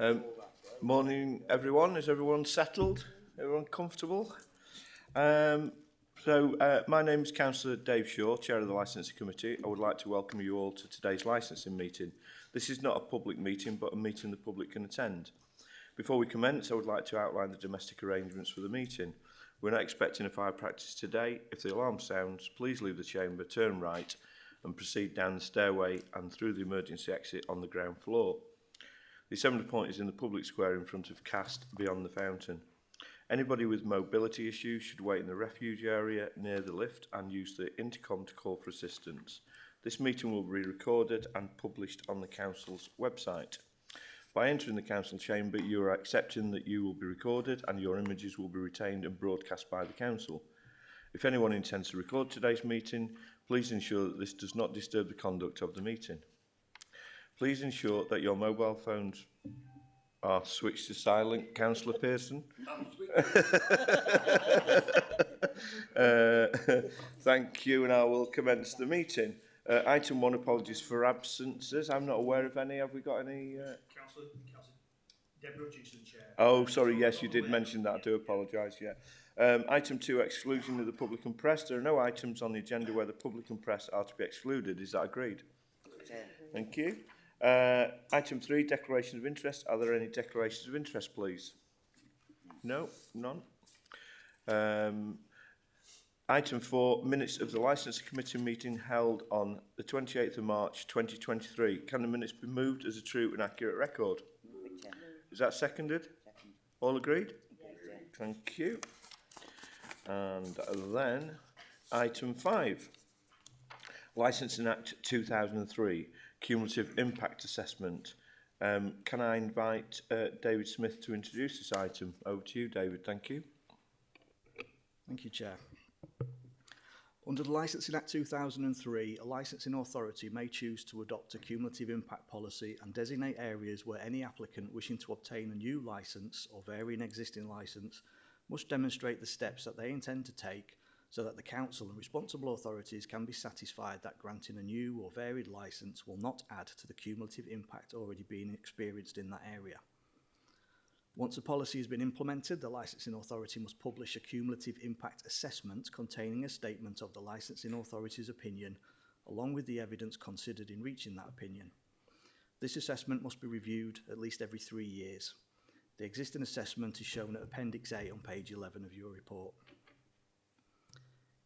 Um, Morning, everyone. Is everyone settled? Everyone comfortable? My name is Councillor Dave Shaw, Chair of the Licensing Committee. I would like to welcome you all to today's licensing meeting. This is not a public meeting, but a meeting the public can attend. Before we commence, I would like to outline the domestic arrangements for the meeting. We're not expecting a fire practice today. If the alarm sounds, please leave the chamber, turn right and proceed down the stairway and through the emergency exit on the ground floor. The assembly point is in the public square in front of Cast beyond the fountain. Anybody with mobility issues should wait in the refuge area near the lift and use the intercom to call for assistance. This meeting will be recorded and published on the council's website. By entering the council chamber, you are accepting that you will be recorded and your images will be retained and broadcast by the council. If anyone intends to record today's meeting, please ensure that this does not disturb the conduct of the meeting. Please ensure that your mobile phones are switched to silent, Councillor Pearson. Thank you, and I will commence the meeting. Item 1, apologies for absences. I'm not aware of any. Have we got any? Councillor Deborah Hutchinson, Chair. Oh, sorry, yes, you did mention that. I do apologise, yeah. Item 2, exclusion of the public and press. There are no items on the agenda where the public and press are to be excluded. Is that agreed? Thank you. Item 3, declaration of interest. Are there any declarations of interest, please? No, none. Item 4, minutes of the Licensing Committee meeting held on the 28th of March 2023. Can the minutes be moved as a true and accurate record? Is that seconded? Second. All agreed? Yes. Thank you. And then item 5, Licensing Act 2003. Cumulative impact assessment. Can I invite David Smith to introduce this item? Over to you, David. Thank you. Thank you, Chair. Under the Licensing Act 2003, a licensing authority may choose to adopt a cumulative impact policy and designate areas where any applicant wishing to obtain a new licence or vary an existing licence must demonstrate the steps that they intend to take so that the council and responsible authorities can be satisfied that granting a new or varied licence will not add to the cumulative impact already being experienced in that area. Once a policy has been implemented, the licensing authority must publish a cumulative impact assessment containing a statement of the licensing authority's opinion, along with the evidence considered in reaching that opinion. This assessment must be reviewed at least every 3 years. The existing assessment is shown at Appendix A on page 11 of your report.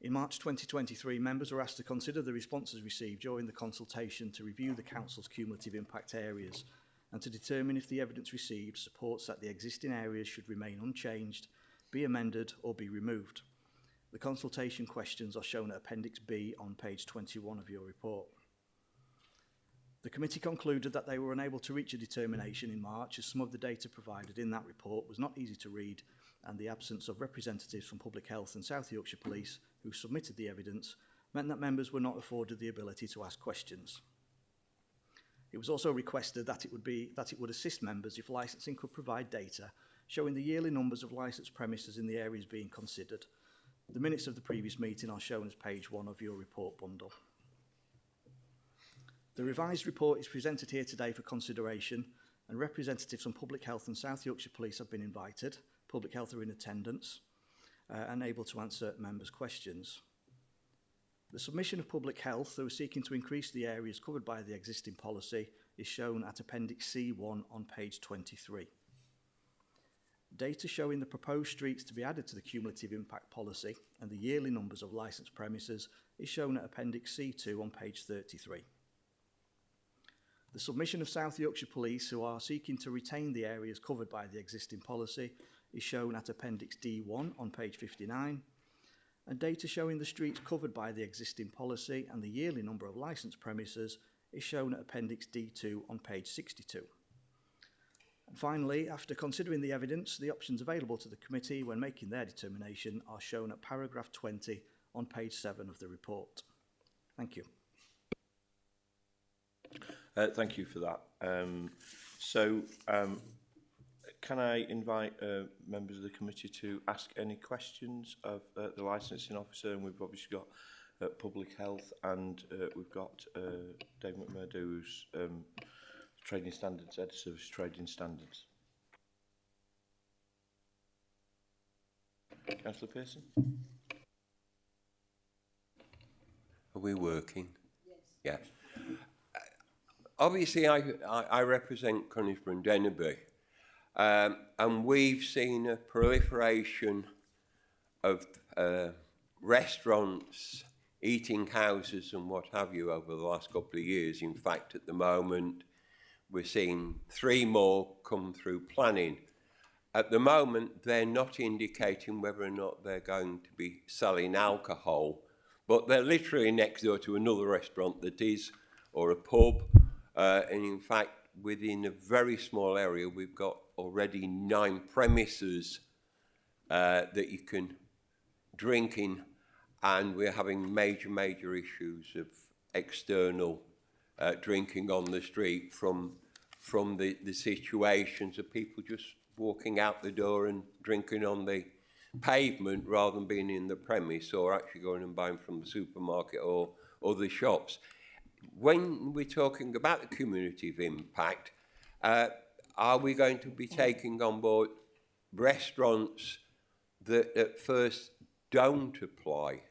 In March 2023, members were asked to consider the responses received during the consultation to review the Council's cumulative impact areas and to determine if the evidence received supports that the existing areas should remain unchanged, be amended or be removed. The consultation questions are shown at Appendix B on page 21 of your report. The committee concluded that they were unable to reach a determination in March as some of the data provided in that report was not easy to read and the absence of representatives from Public Health and South Yorkshire Police who submitted the evidence meant that members were not afforded the ability to ask questions. It was also requested that it would assist members if licensing could provide data showing the yearly numbers of licensed premises in the areas being considered. The minutes of the previous meeting are shown as page 1 of your report bundle. The revised report is presented here today for consideration, and representatives from Public Health and South Yorkshire Police have been invited. Public Health are in attendance and able to answer members' questions. The submission of Public Health, who are seeking to increase the areas covered by the existing policy, is shown at Appendix C1 on page 23. Data showing the proposed streets to be added to the cumulative impact policy and the yearly numbers of licensed premises is shown at Appendix C2 on page 33. The submission of South Yorkshire Police, who are seeking to retain the areas covered by the existing policy, is shown at Appendix D1 on page 59, and data showing the streets covered by the existing policy and the yearly number of licensed premises is shown at Appendix D2 on page 62. And finally, after considering the evidence, the options available to the committee when making their determination are shown at paragraph 20 on page 7 of the report. Thank you. Thank you for that. Can I invite members of the committee to ask any questions of the licensing officer? And we've obviously got Public Health and we've got Dave McMurdo, who's Trading Standards, Head of Service Trading Standards. Councillor Pearson? Are we working? Yes. Yeah. Obviously, I represent Conisbrough and Dennerby, and we've seen a proliferation of restaurants, eating houses and what have you over the last couple of years. In fact, at the moment, we're seeing 3 more come through planning. At the moment, they're not indicating whether or not they're going to be selling alcohol, but they're literally next door to another restaurant that is, or a pub. And in fact, within a very small area, we've got already 9 premises that you can drink in, and we're having major issues of external drinking on the street from the situations of people just walking out the door and drinking on the pavement rather than being in the premise or actually going and buying from the supermarket or the shops. When we're talking about the cumulative impact, are we going to be taking on board restaurants that at first don't apply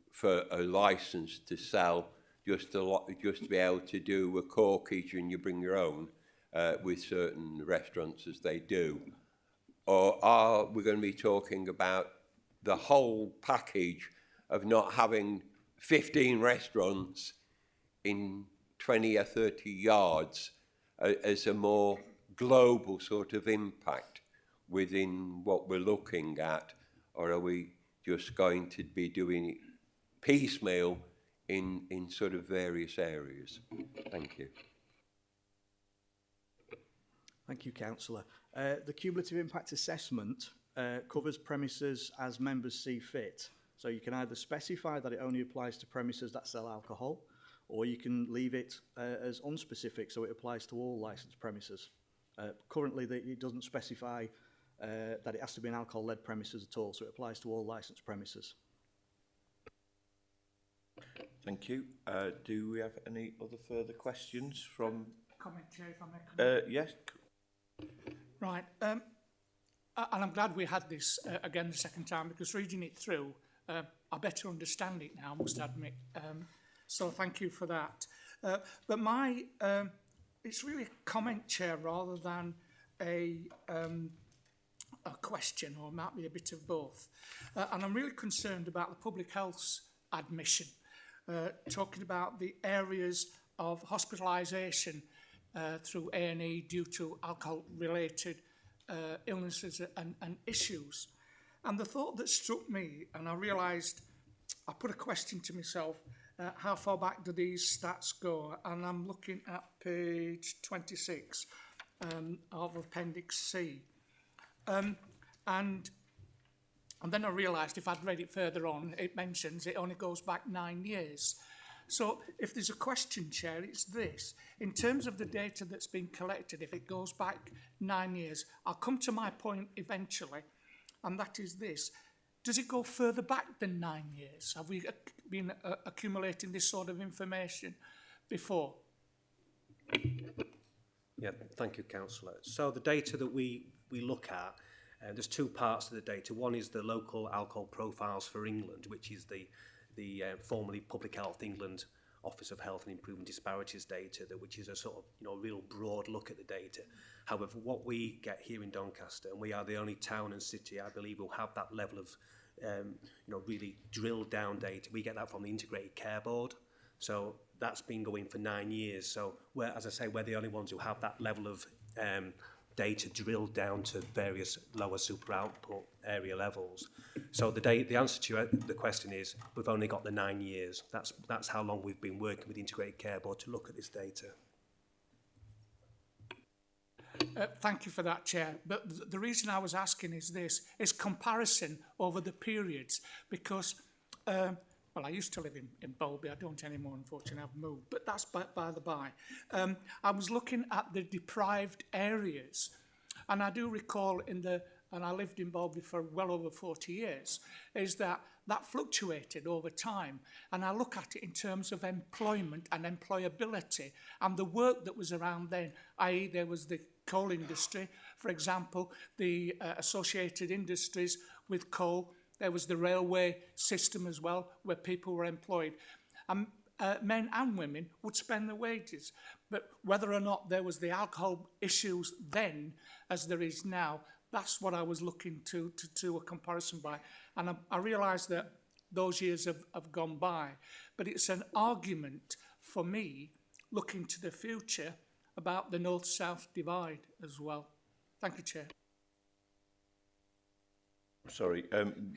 for a licence to sell, just to be able to do a corkage and you bring your own with certain restaurants as they do? Or are we going to be talking about the whole package of not having 15 restaurants in 20 or 30 yards as a more global sort of impact within what we're looking at? Or are we just going to be doing it piecemeal in sort of various areas? Thank you. Thank you, Councillor. The cumulative impact assessment covers premises as members see fit. So you can either specify that it only applies to premises that sell alcohol, or you can leave it as unspecific, so it applies to all licensed premises. Currently, it doesn't specify that it has to be an alcohol-led premises at all, so it applies to all licensed premises. Thank you. Do we have any other further questions from... Comment, Chair, if I may comment. Yes. Right. And I'm glad we had this again the second time, because reading it through, I better understand it now, I must admit. So thank you for that. But my, it's really a comment, Chair, rather than a question, or it might be a bit of both. And I'm really concerned about the public health admission, talking about the areas of hospitalisation through A&E due to alcohol-related illnesses and issues. And the thought that struck me, and I realised, I put a question to myself, how far back do these stats go? And I'm looking at page 26 of Appendix C. And then I realised if I'd read it further on, it mentions it only goes back 9 years. So if there's a question, Chair, it's this. In terms of the data that's been collected, if it goes back 9 years, I'll come to my point eventually, and that is this. Does it go further back than 9 years? Have we been accumulating this sort of information before? Yeah, thank you, Councillor. So the data that we look at, there's 2 parts to the data. One is the local alcohol profiles for England, which is the formerly Public Health England Office of Health and Improving Disparities data, which is a sort of real broad look at the data. However, what we get here in Doncaster, and we are the only town and city, I believe, will have that level of really drilled down data. We get that from the Integrated Care Board. So that's been going for 9 years. So as I say, we're the only ones who have that level of data drilled down to various lower super output area levels. So the answer to the question is we've only got the 9 years. That's how long we've been working with the Integrated Care Board to look at this data. Thank you for that, Chair. But the reason I was asking is this, is comparison over the periods, because, well, I used to live in Bowlby. I don't anymore, unfortunately, I've moved, but that's by the by. I was looking at the deprived areas, and I do recall and I lived in Bowlby for well over 40 years, is that that fluctuated over time. And I look at it in terms of employment and employability and the work that was around then, i.e. there was the coal industry, for example, the associated industries with coal. There was the railway system as well, where people were employed. And men and women would spend their wages. But whether or not there was the alcohol issues then, as there is now, that's what I was looking to do a comparison by. And I realise that those years have gone by. But it's an argument for me, looking to the future, about the north-south divide as well. Thank you, Chair. Sorry,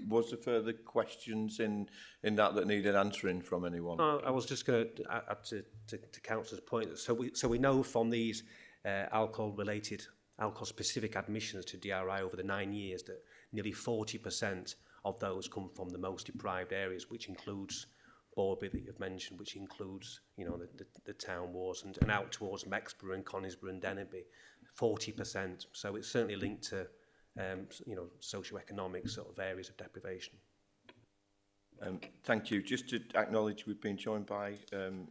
was there further questions in that needed answering from anyone? I was just going to add to Councillor's point. So we know from these alcohol-specific admissions to DRI over the 9 years that nearly 40% of those come from the most deprived areas, which includes Borby that you've mentioned, which includes, you know, the town wards and out towards Mexborough and Conisbrough and Dennerby, 40%. So it's certainly linked to, you know, socio-economic sort of areas of deprivation. Thank you. Just to acknowledge we've been joined by 2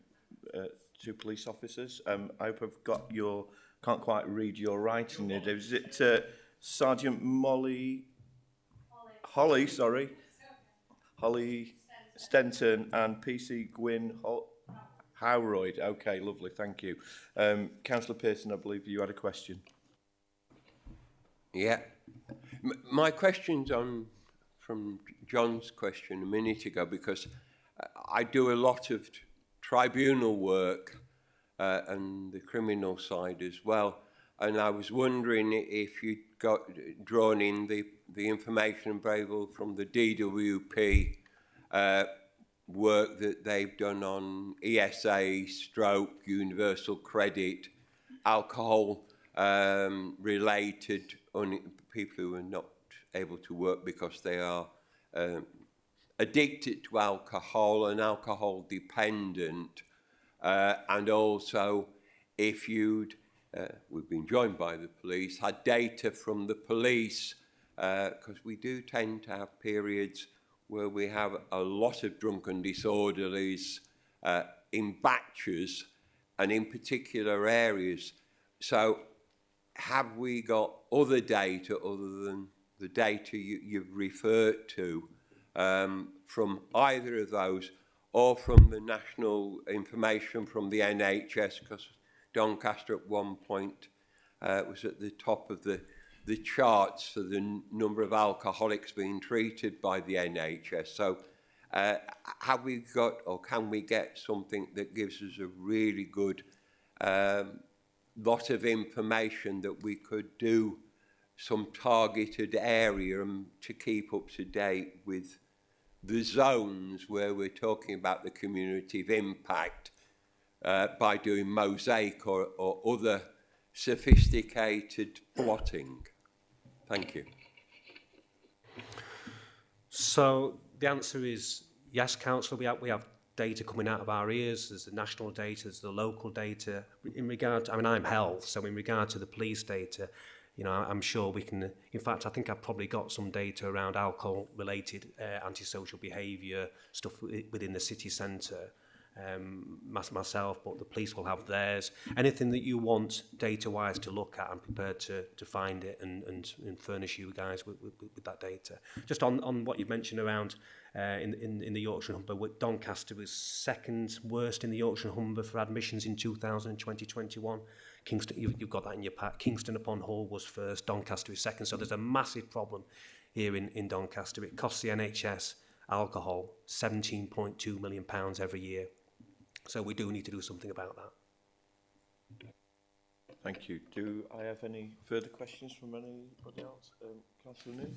police officers. I hope I've got your, can't quite read your writing there. Is it Sergeant Holly, sorry. Holly Stenton and PC Gwyn Howroyd. Okay, lovely, thank you. Councillor Pearson, I believe you had a question. Yeah. My question's on from John's question a minute ago, because I do a lot of tribunal work and the criminal side as well. And I was wondering if you'd got drawn in the information available from the DWP work that they've done on ESA, stroke, universal credit, alcohol related people who are not able to work because they are addicted to alcohol and alcohol dependent, and also if you'd we've been joined by the police, had data from the police, because we do tend to have periods where we have a lot of drunken disorderlies in batches and in particular areas. So have we got other data other than the data you've referred to from either of those, or from the national information from the NHS, because Doncaster at one point was at the top of the charts for the number of alcoholics being treated by the NHS. So have we got, or can we get something that gives us a really good lot of information that we could do some targeted area to keep up to date with the zones where we're talking about the community of impact by doing mosaic or other sophisticated plotting? Thank you. So the answer is yes, Councillor. We have data coming out of our ears. There's the national data, there's the local data. In regard to, I mean, I'm health, so in regard to the police data, you know, I'm sure we can. In fact, I think I've probably got some data around alcohol-related antisocial behaviour stuff within the city centre. Myself, but the police will have theirs. Anything that you want data-wise to look at, I'm prepared to find it and furnish you guys with that data. Just on what you mentioned around in the Yorkshire and Humber, Doncaster was second worst in the Yorkshire and Humber for admissions in 2020-21. Kingston, you've got that in your pack. Kingston upon Hull was first, Doncaster is second. So there's a massive problem here in Doncaster. It costs the NHS alcohol £17.2 million every year. So we do need to do something about that. Thank you. Do I have any further questions from anybody else? Councillor New?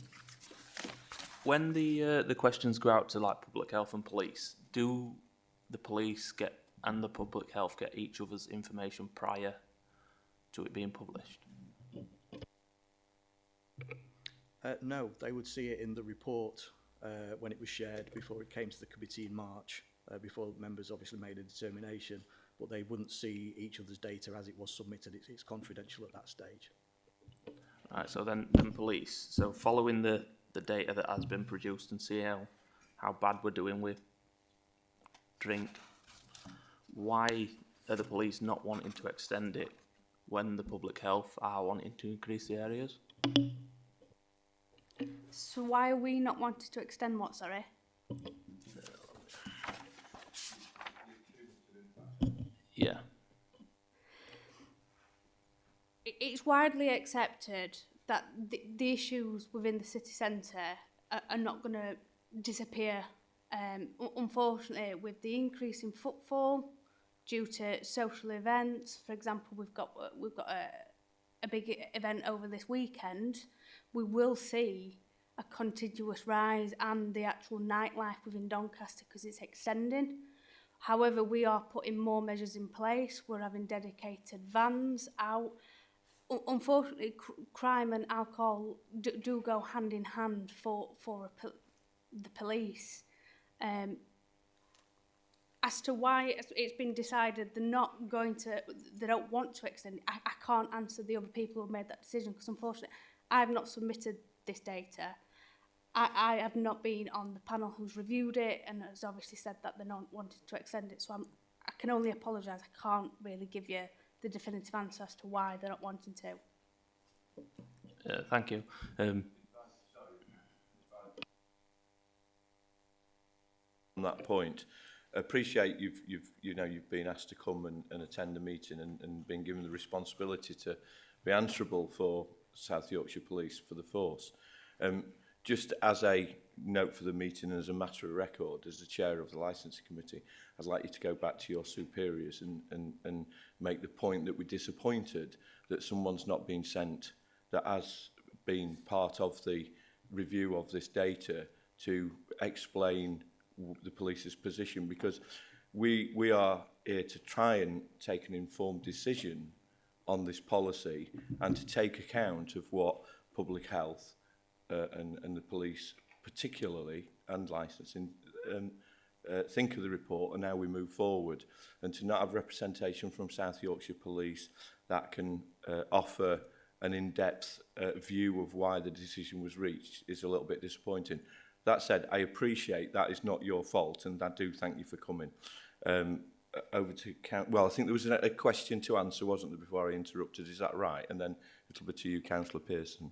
When the questions go out to like public health and police, do the police and the public health get each other's information prior to it being published? No, they would see it in the report when it was shared before it came to the committee in March. Before members obviously made a determination, but they wouldn't see each other's data as it was submitted. It's confidential at that stage. Right, so then police. So following the data that has been produced in CL, how bad we're doing with drink. Why are the police not wanting to extend it when the public health are wanting to increase the areas? So why are we not wanting to extend what, sorry? Yeah. It's widely accepted that the issues within the city centre are not going to disappear. Unfortunately, with the increase in footfall due to social events, for example, we've got a big event over this weekend, we will see a continuous rise and the actual nightlife within Doncaster because it's extending. However, we are putting more measures in place. We're having dedicated vans out. Unfortunately, crime and alcohol do go hand in hand for the police. As to why it's been decided they don't want to extend it, I can't answer the other people who made that decision because unfortunately I've not submitted this data. I have not been on the panel who's reviewed it and has obviously said that they're not wanting to extend it. So I can only apologise. I can't really give you the definitive answer as to why they're not wanting to. Thank you. On that point, I appreciate you've been asked to come and attend the meeting and been given the responsibility to be answerable for South Yorkshire Police for the force. Just as a note for the meeting and as a matter of record, as the chair of the licensing committee, I'd like you to go back to your superiors and make the point that we're disappointed that someone's not been sent that has been part of the review of this data to explain the police's position, because we are here to try and take an informed decision on this policy and to take account of what public health and the police particularly and licensing think of the report and how we move forward, and to not have representation from South Yorkshire Police that can offer an in-depth view of why the decision was reached is a little bit disappointing. That said, I appreciate that is not your fault, and I do thank you for coming. Over to well, I think there was a question to answer, wasn't there, before I interrupted? Is that right? And then it'll be to you, Councillor Pearson.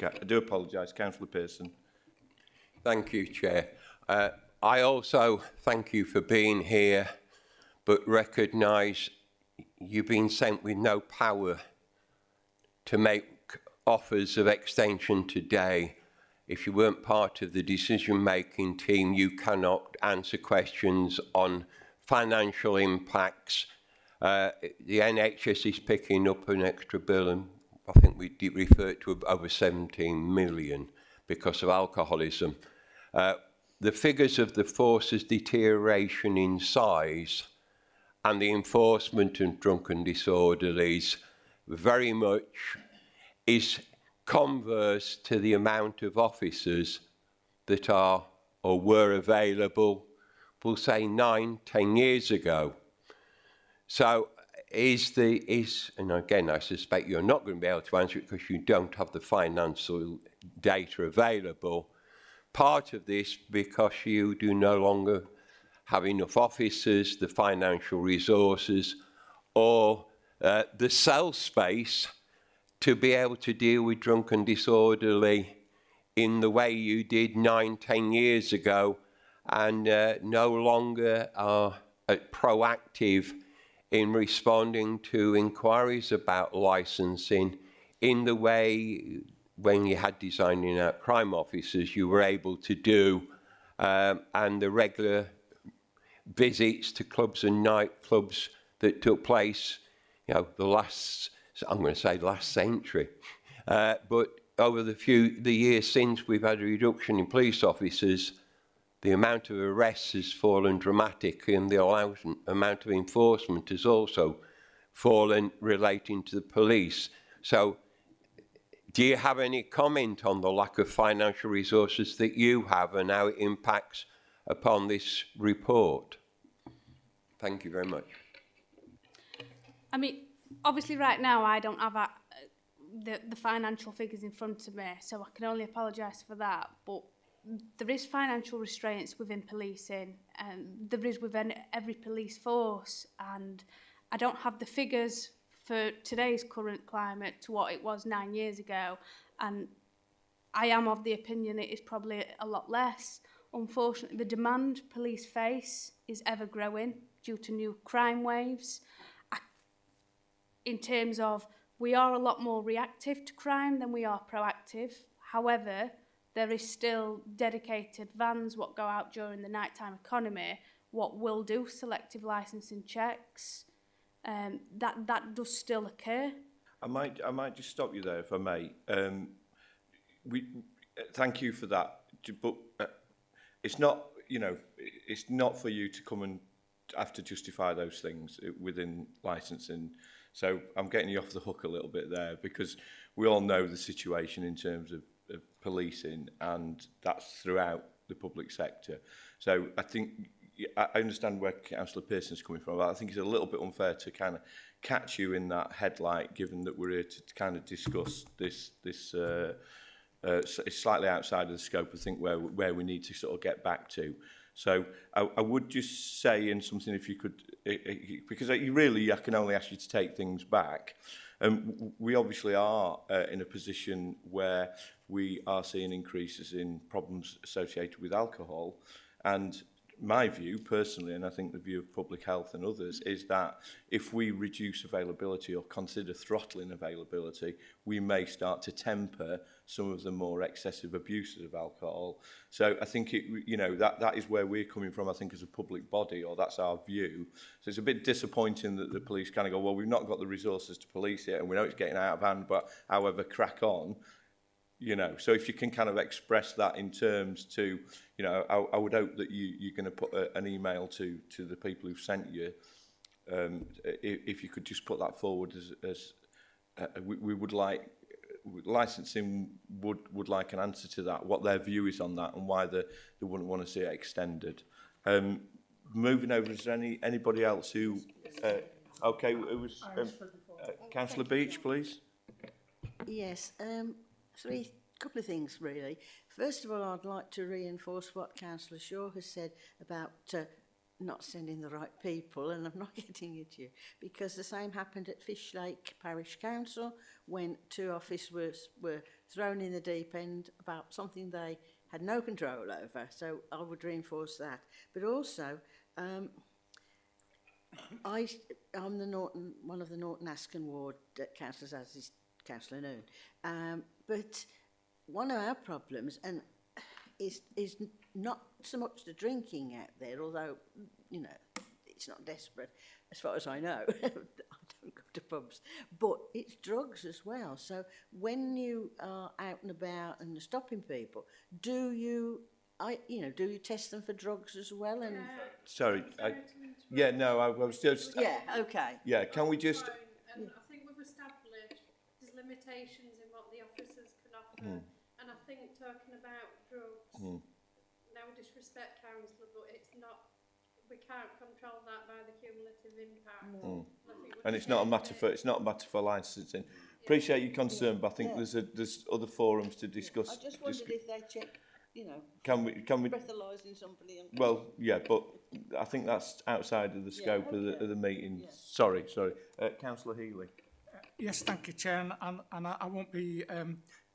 Okay, I do apologise, Councillor Pearson. Thank you, Chair. I also thank you for being here, but recognise you've been sent with no power to make offers of extension today. If you weren't part of the decision-making team, you cannot answer questions on financial impacts. The NHS is picking up an extra bill, and I think we referred to over 17 million because of alcoholism. The figures of the force's deterioration in size and the enforcement of drunken disorderlies very much is converse to the amount of officers that are or were available, we'll say 9-10 years ago. So and again, I suspect you're not going to be able to answer it because you don't have the financial data available. Part of this because you do no longer have enough officers, the financial resources, or the cell space to be able to deal with drunken disorderly in the way you did 9-10 years ago, and no longer are proactive in responding to inquiries about licensing in the way when you had designing out crime officers you were able to do, and the regular visits to clubs and nightclubs that took place, the last, I'm going to say last century, but over the years since we've had a reduction in police officers, the amount of arrests has fallen dramatically, and the amount of enforcement has also fallen relating to the police. So do you have any comment on the lack of financial resources that you have and how it impacts upon this report? Thank you very much. I mean, obviously right now I don't have the financial figures in front of me, so I can only apologise for that. But there is financial restraints within policing, and there is within every police force. And I don't have the figures for today's current climate to what it was 9 years ago, and I am of the opinion it is probably a lot less. Unfortunately, the demand police face is ever growing due to new crime waves. In terms of, we are a lot more reactive to crime than we are proactive. However, there is still dedicated vans what go out during the nighttime economy, what will do selective licensing checks. That does still occur. I might just stop you there, if I may. Thank you for that, but it's not, it's not for you to come and have to justify those things within licensing. So I'm getting you off the hook a little bit there, because we all know the situation in terms of policing, and that's throughout the public sector. So I think I understand where Councillor Pearson's coming from, but I think it's a little bit unfair to kind of catch you in that headlight, given that we're here to kind of discuss this it's slightly outside of the scope, I think, where we need to sort of get back to. So I would just say in something, if you could, because I can only ask you to take things back. We obviously are in a position where we are seeing increases in problems associated with alcohol, and my view personally, and I think the view of public health and others, is that if we reduce availability or consider throttling availability, we may start to temper some of the more excessive abuses of alcohol. So I think that is where we're coming from, I think, as a public body, or that's our view. So it's a bit disappointing that the police kind of go, well, we've not got the resources to police it, and we know it's getting out of hand, but however, crack on. So if you can kind of express that in terms to, I would hope that you're going to put an email to the people who've sent you. If you could just put that forward as we would like, licensing would like an answer to that, what their view is on that, and why they wouldn't want to see it extended. Moving over, is there anybody else who? Okay, it was Councillor Beach, please. Yes. Couple of things really. First of all, I'd like to reinforce what Councillor Shaw has said about not sending the right people, and I'm not getting it to you, because the same happened at Fishlake Parish Council when 2 officers were thrown in the deep end about something they had no control over. So I would reinforce that. But also, I'm one of the Norton Asken ward councillors, as is Councillor Noon. But one of our problems is not so much the drinking out there, although, it's not desperate, as far as I know. I don't go to pubs. But it's drugs as well. So when you are out and about and stopping people, do you test them for drugs as well? And Sorry. I was just... Yeah, okay. Yeah, can we just... And I think we've established there's limitations in what the officers can offer. And I think talking about drugs, no disrespect, councillor, but it's not, we can't control that by the cumulative impact. And it's not a matter for licensing. Appreciate your concern, but I think there's other forums to discuss. I just wondered if they check, can we breathalyzing somebody. Well, yeah, but I think that's outside of the scope of the meeting. Yeah. Sorry. Councillor Healy. Yes, thank you, Chair, and I won't be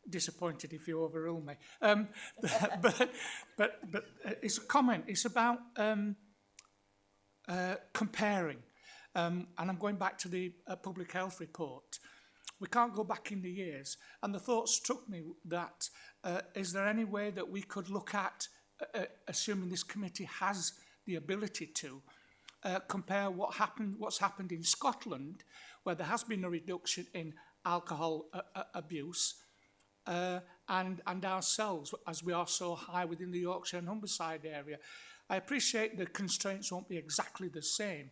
disappointed if you overrule me. But it's a comment. It's about comparing, and I'm going back to the public health report. We can't go back in the years, and the thought struck me that is there any way that we could look at, assuming this committee has the ability to, compare what's happened in Scotland, where there has been a reduction in alcohol abuse, and ourselves, as we are so high within the Yorkshire and Humberside area. I appreciate the constraints won't be exactly the same,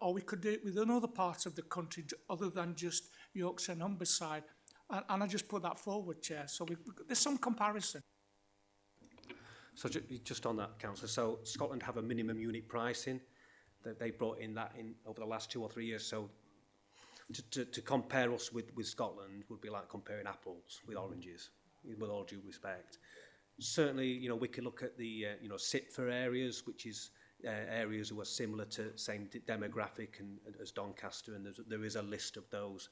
or we could do it with another part of the country other than just Yorkshire and Humberside. And I just put that forward, Chair. So there's some comparison. So just on that, Councillor, so Scotland have a minimum unit pricing that they brought in over the last 2 or 3 years. So to compare us with Scotland would be like comparing apples with oranges, with all due respect. Certainly, you know, we could look at the, you know, Sept areas, which is areas who are similar to same demographic and as Doncaster, and there is a list of those,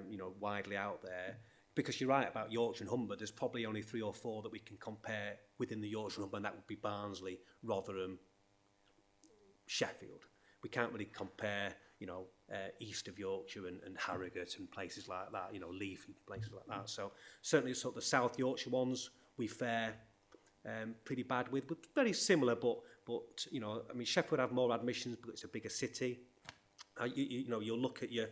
you know, widely out there. Because you're right about Yorkshire and Humber, there's probably only 3 or 4 that we can compare within the Yorkshire and Humber, and that would be Barnsley, Rotherham, Sheffield. We can't really compare, you know, east of Yorkshire and Harrogate and places like that, you know, Leith and places like that. So certainly sort of the South Yorkshire ones we fare pretty bad with, but very similar, but you know, I mean, Sheffield have more admissions because it's a bigger city. You know, you'll look at your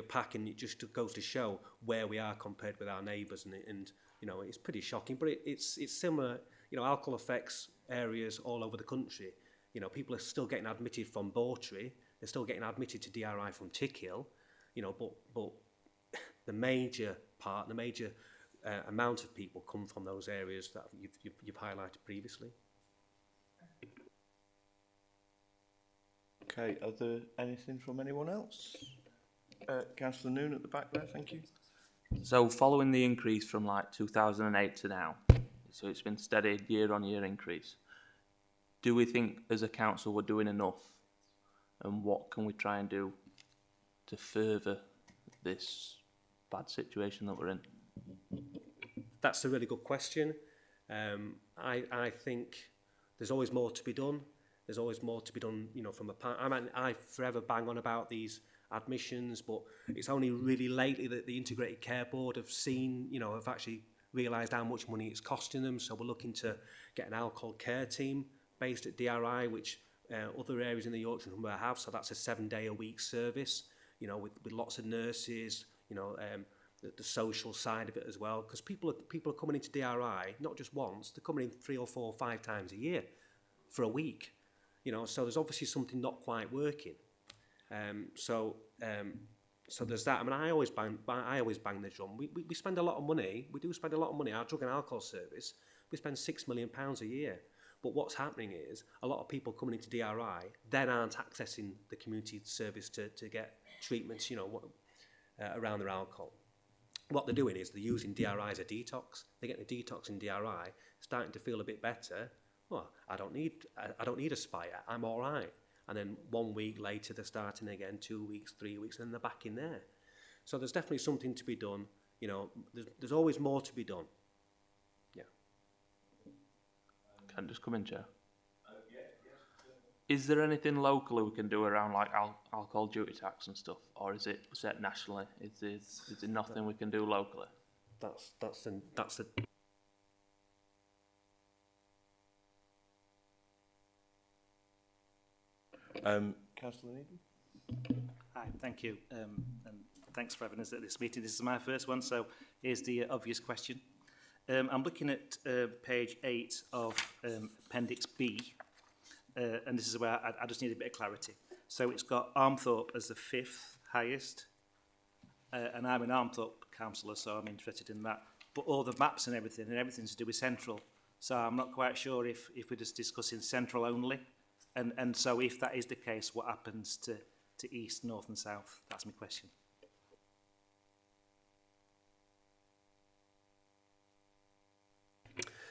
pack and it just goes to show where we are compared with our neighbours, and you know, it's pretty shocking, but it's similar. You know, alcohol affects areas all over the country. You know, people are still getting admitted from Bawtry, they're still getting admitted to DRI from Tickhill, you know, but the major part, the major amount of people come from those areas that you've highlighted previously. Okay, are there anything from anyone else? Councillor Noon at the back there, thank you. So following the increase from like 2008 to now, so it's been steady year-on-year increase. Do we think as a council we're doing enough? And what can we try and do to further this bad situation that we're in? That's a really good question. I think there's always more to be done. There's always more to be done, you know, from a part. I forever bang on about these admissions, but it's only really lately that the Integrated Care Board have seen, you know, have actually realised how much money it's costing them. So we're looking to get an alcohol care team based at DRI, which other areas in the Yorkshire Humber have. So that's a 7-day-a-week service, you know, with lots of nurses, you know, the social side of it as well. Because people are coming into DRI not just once; they're coming in 3 or 4 or 5 times a year for a week. You know, so there's obviously something not quite working. So there's that. I mean, I always bang the drum. We spend a lot of money. We do spend a lot of money. Our drug and alcohol service, we spend £6 million a year. But what's happening is a lot of people coming into DRI then aren't accessing the community service to get treatments, you know, around their alcohol. What they're doing is they're using DRI as a detox. They're getting a detox in DRI, starting to feel a bit better. Well, I don't need a spire. I'm all right. And then 1 week later, they're starting again, 2 weeks, 3 weeks, and then they're back in there. So there's definitely something to be done. You know, there's always more to be done. Yeah. Can I just come in, Chair? Is there anything locally we can do around like alcohol duty tax and stuff, or is it set nationally? Is there nothing we can do locally? That's the Councillor Needham? Hi, thank you, and thanks for having us at this meeting. This is my first one, so here's the obvious question. I'm looking at page 8 of Appendix B, and this is where I just need a bit of clarity. So it's got Armthorpe as the 5th highest, and I'm an Armthorpe councillor, so I'm interested in that. But all the maps and everything's to do with Central, so I'm not quite sure if we're just discussing Central only. And so if that is the case, what happens to East, North and South? That's my question.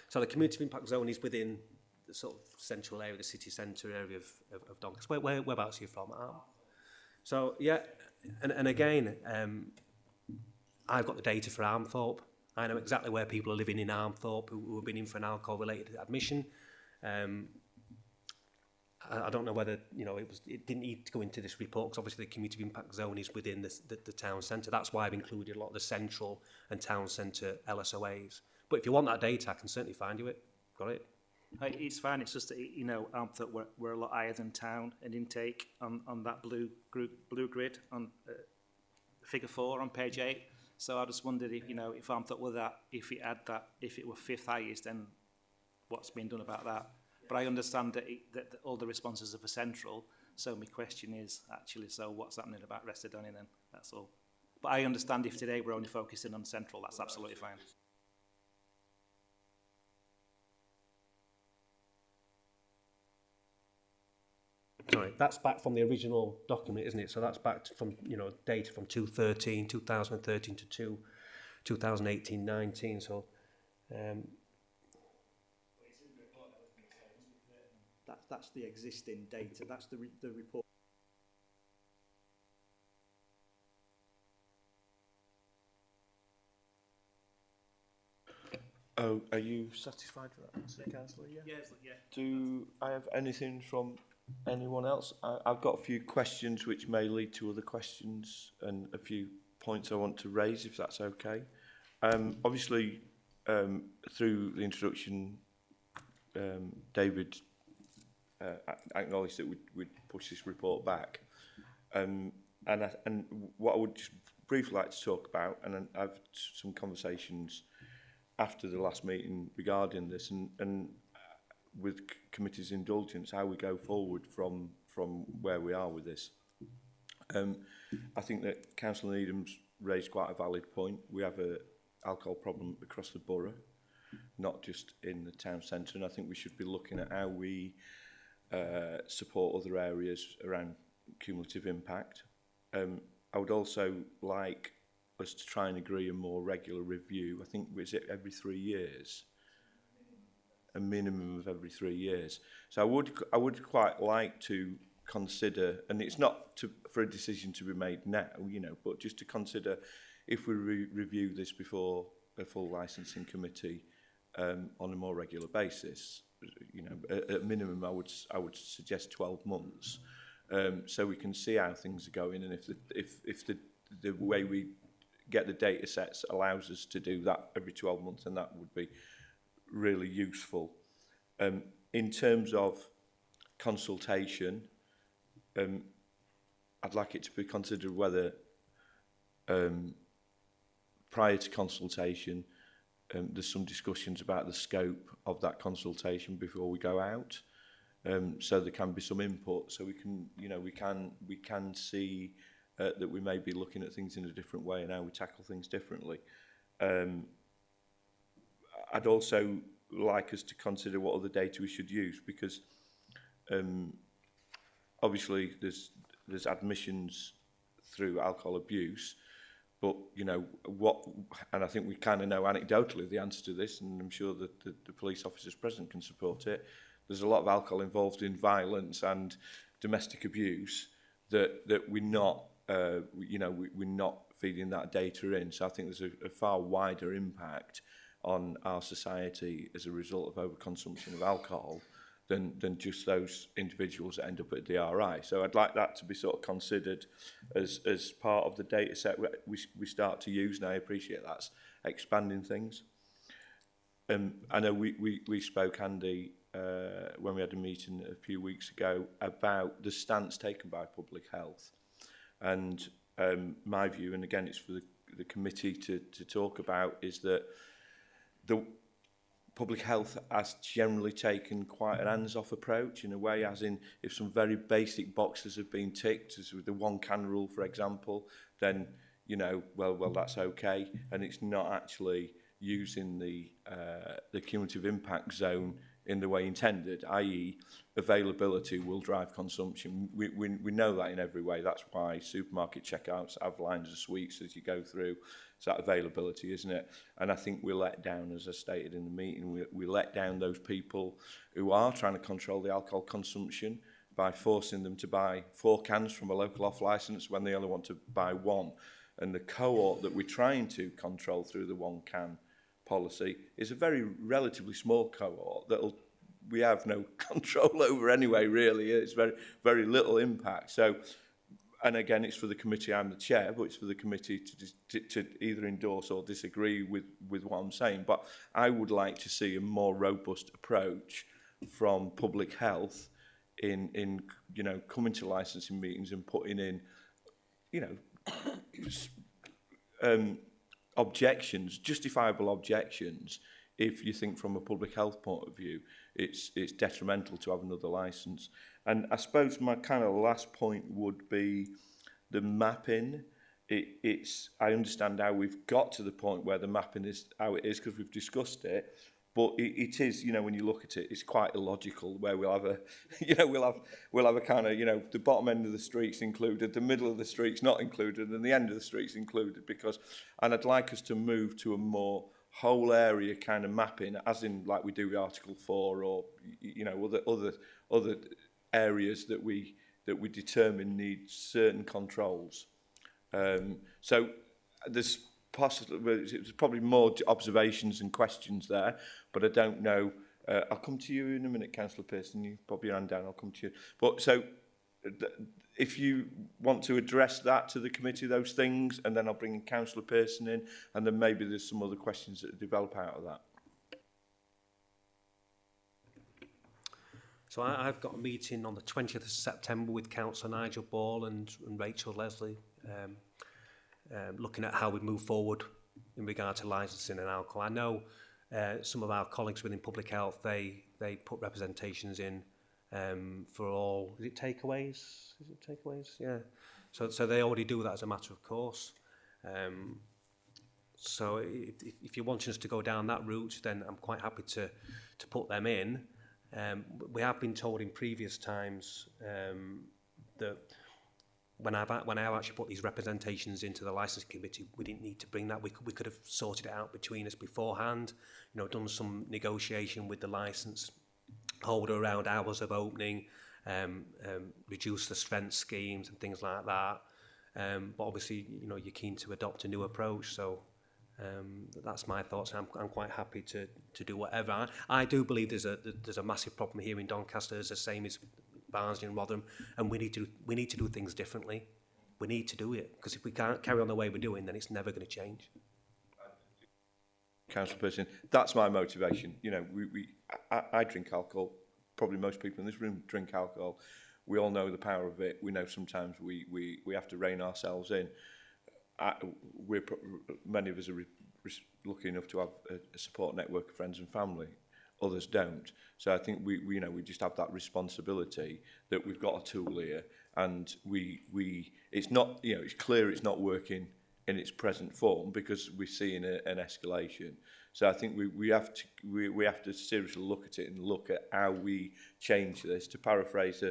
So the community impact zone is within the sort of central area, the city centre area of Doncaster. Whereabouts are you from? So, yeah, and again, I've got the data for Armthorpe. I know exactly where people are living in Armthorpe who have been in for an alcohol-related admission. I don't know whether, you know, it didn't need to go into this report because obviously the community impact zone is within the town centre. That's why I've included a lot of the central and town centre LSOAs. But if you want that data, I can certainly find you it. Got it? It's fine. It's just that, you know, Armthorpe we're a lot higher than town in intake on that blue grid on figure 4 on page 8. So I just wondered if, you know, if Armthorpe were that, if it had that, if it were 5th highest, then what's been done about that? But I understand that all the responses are for Central, so my question is actually, so what's happening about rest of Donny then? That's all. But I understand if today we're only focusing on Central, that's absolutely fine. sorry, that's back from the original document, isn't it? So that's back from, data from 2013 to 2018-19. So that's the existing data. That's the report. Oh, are you satisfied with that, Mr. Councillor? Yeah. Yes, yeah. Do I have anything from anyone else? I've got a few questions which may lead to other questions and a few points I want to raise, if that's okay. Obviously, through the introduction, David acknowledged that we'd push this report back. And what I would just briefly like to talk about, and I've had some conversations after the last meeting regarding this, and with committee's indulgence, how we go forward from where we are with this. I think that Councillor Needham's raised quite a valid point. We have a alcohol problem across the borough, not just in the town centre, and I think we should be looking at how we support other areas around cumulative impact. I would also like us to try and agree a more regular review. I think, is it every 3 years? A minimum of every 3 years. So I would quite like to consider, and it's not for a decision to be made now, but just to consider if we review this before a full licensing committee on a more regular basis. At minimum, I would suggest 12 months, so we can see how things are going, and if the way we get the data sets allows us to do that every 12 months, and that would be really useful. In terms of consultation, I'd like it to be considered whether prior to consultation there's some discussions about the scope of that consultation before we go out, so there can be some input, so we can see that we may be looking at things in a different way and how we tackle things differently. I'd also like us to consider what other data we should use, because obviously there's admissions through alcohol abuse, but and I think we kind of know anecdotally the answer to this, and I'm sure that the police officers present can support it. There's a lot of alcohol involved in violence and domestic abuse that we're not we're not feeding that data in. So I think there's a far wider impact on our society as a result of overconsumption of alcohol than just those individuals that end up at DRI. So I'd like that to be sort of considered as part of the data set we start to use, and I appreciate that's expanding things. I know we spoke, Andy, when we had a meeting a few weeks ago about the stance taken by public health. And my view, and again it's for the committee to talk about, is that the public health has generally taken quite an hands-off approach, in a way, as in if some very basic boxes have been ticked, as with the 1 can rule, for example, then well that's okay, and it's not actually using the cumulative impact zone in the way intended, i.e. availability will drive consumption. We know that in every way. That's why supermarket checkouts have lines of sweets as you go through. It's that availability, isn't it? And I think we let down, as I stated in the meeting, we let down those people who are trying to control the alcohol consumption by forcing them to buy 4 cans from a local off licence when they only want to buy 1. And the cohort that we're trying to control through the 1 can policy is a very relatively small cohort that we have no control over anyway, really. It's very, very little impact. So, and again, it's for the committee, I'm the chair, but it's for the committee to either endorse or disagree with what I'm saying. But I would like to see a more robust approach from public health in coming to licensing meetings and putting in, objections, justifiable objections, if you think from a public health point of view it's detrimental to have another licence. And I suppose my kind of last point would be the mapping. I understand how we've got to the point where the mapping is how it is, because we've discussed it, But it is, you know, when you look at it, it's quite illogical where we'll have a, you know, we'll have a kind of, you know, the bottom end of the street's included, the middle of the street's not included, and the end of the street's included because, and I'd like us to move to a more whole area kind of mapping, as in like we do with Article 4 or, you know, other areas that we determine need certain controls. So there's probably more observations and questions there, but I don't know. I'll come to you in a minute, Councillor Pearson. You pop your hand down, I'll come to you. But so if you want to address that to the committee, those things, and then I'll bring Councillor Pearson in, and then maybe there's some other questions that develop out of that. So I've got a meeting on the 20th of September with Councillor Nigel Ball and Rachel Leslie, looking at how we move forward in regard to licensing and alcohol. I know some of our colleagues within public health, they put representations in for all, is it takeaways? Is it takeaways? Yeah. So they already do that as a matter of course. So if you're wanting us to go down that route, then I'm quite happy to put them in. We have been told in previous times that when I actually put these representations into the licence committee, we didn't need to bring that. We could have sorted it out between us beforehand, you know, done some negotiation with the licence holder around hours of opening, reduce the strength schemes and things like that. But obviously, you know, you're keen to adopt a new approach, so that's my thoughts. I'm quite happy to do whatever. I do believe there's a massive problem here in Doncaster, it's the same as Barnsley and Rotherham, and we need to do things differently. We need to do it, because if we can't carry on the way we're doing, then it's never going to change. Councillor Pearson, that's my motivation. You know, I drink alcohol. Probably most people in this room drink alcohol. We all know the power of it. We know sometimes we have to rein ourselves in. Many of us are lucky enough to have a support network of friends and family. Others don't. So I think we just have that responsibility that we've got a tool here, and it's not, you know, it's clear it's not working in its present form because we're seeing an escalation. So I think we have to seriously look at it and look at how we change this. To paraphrase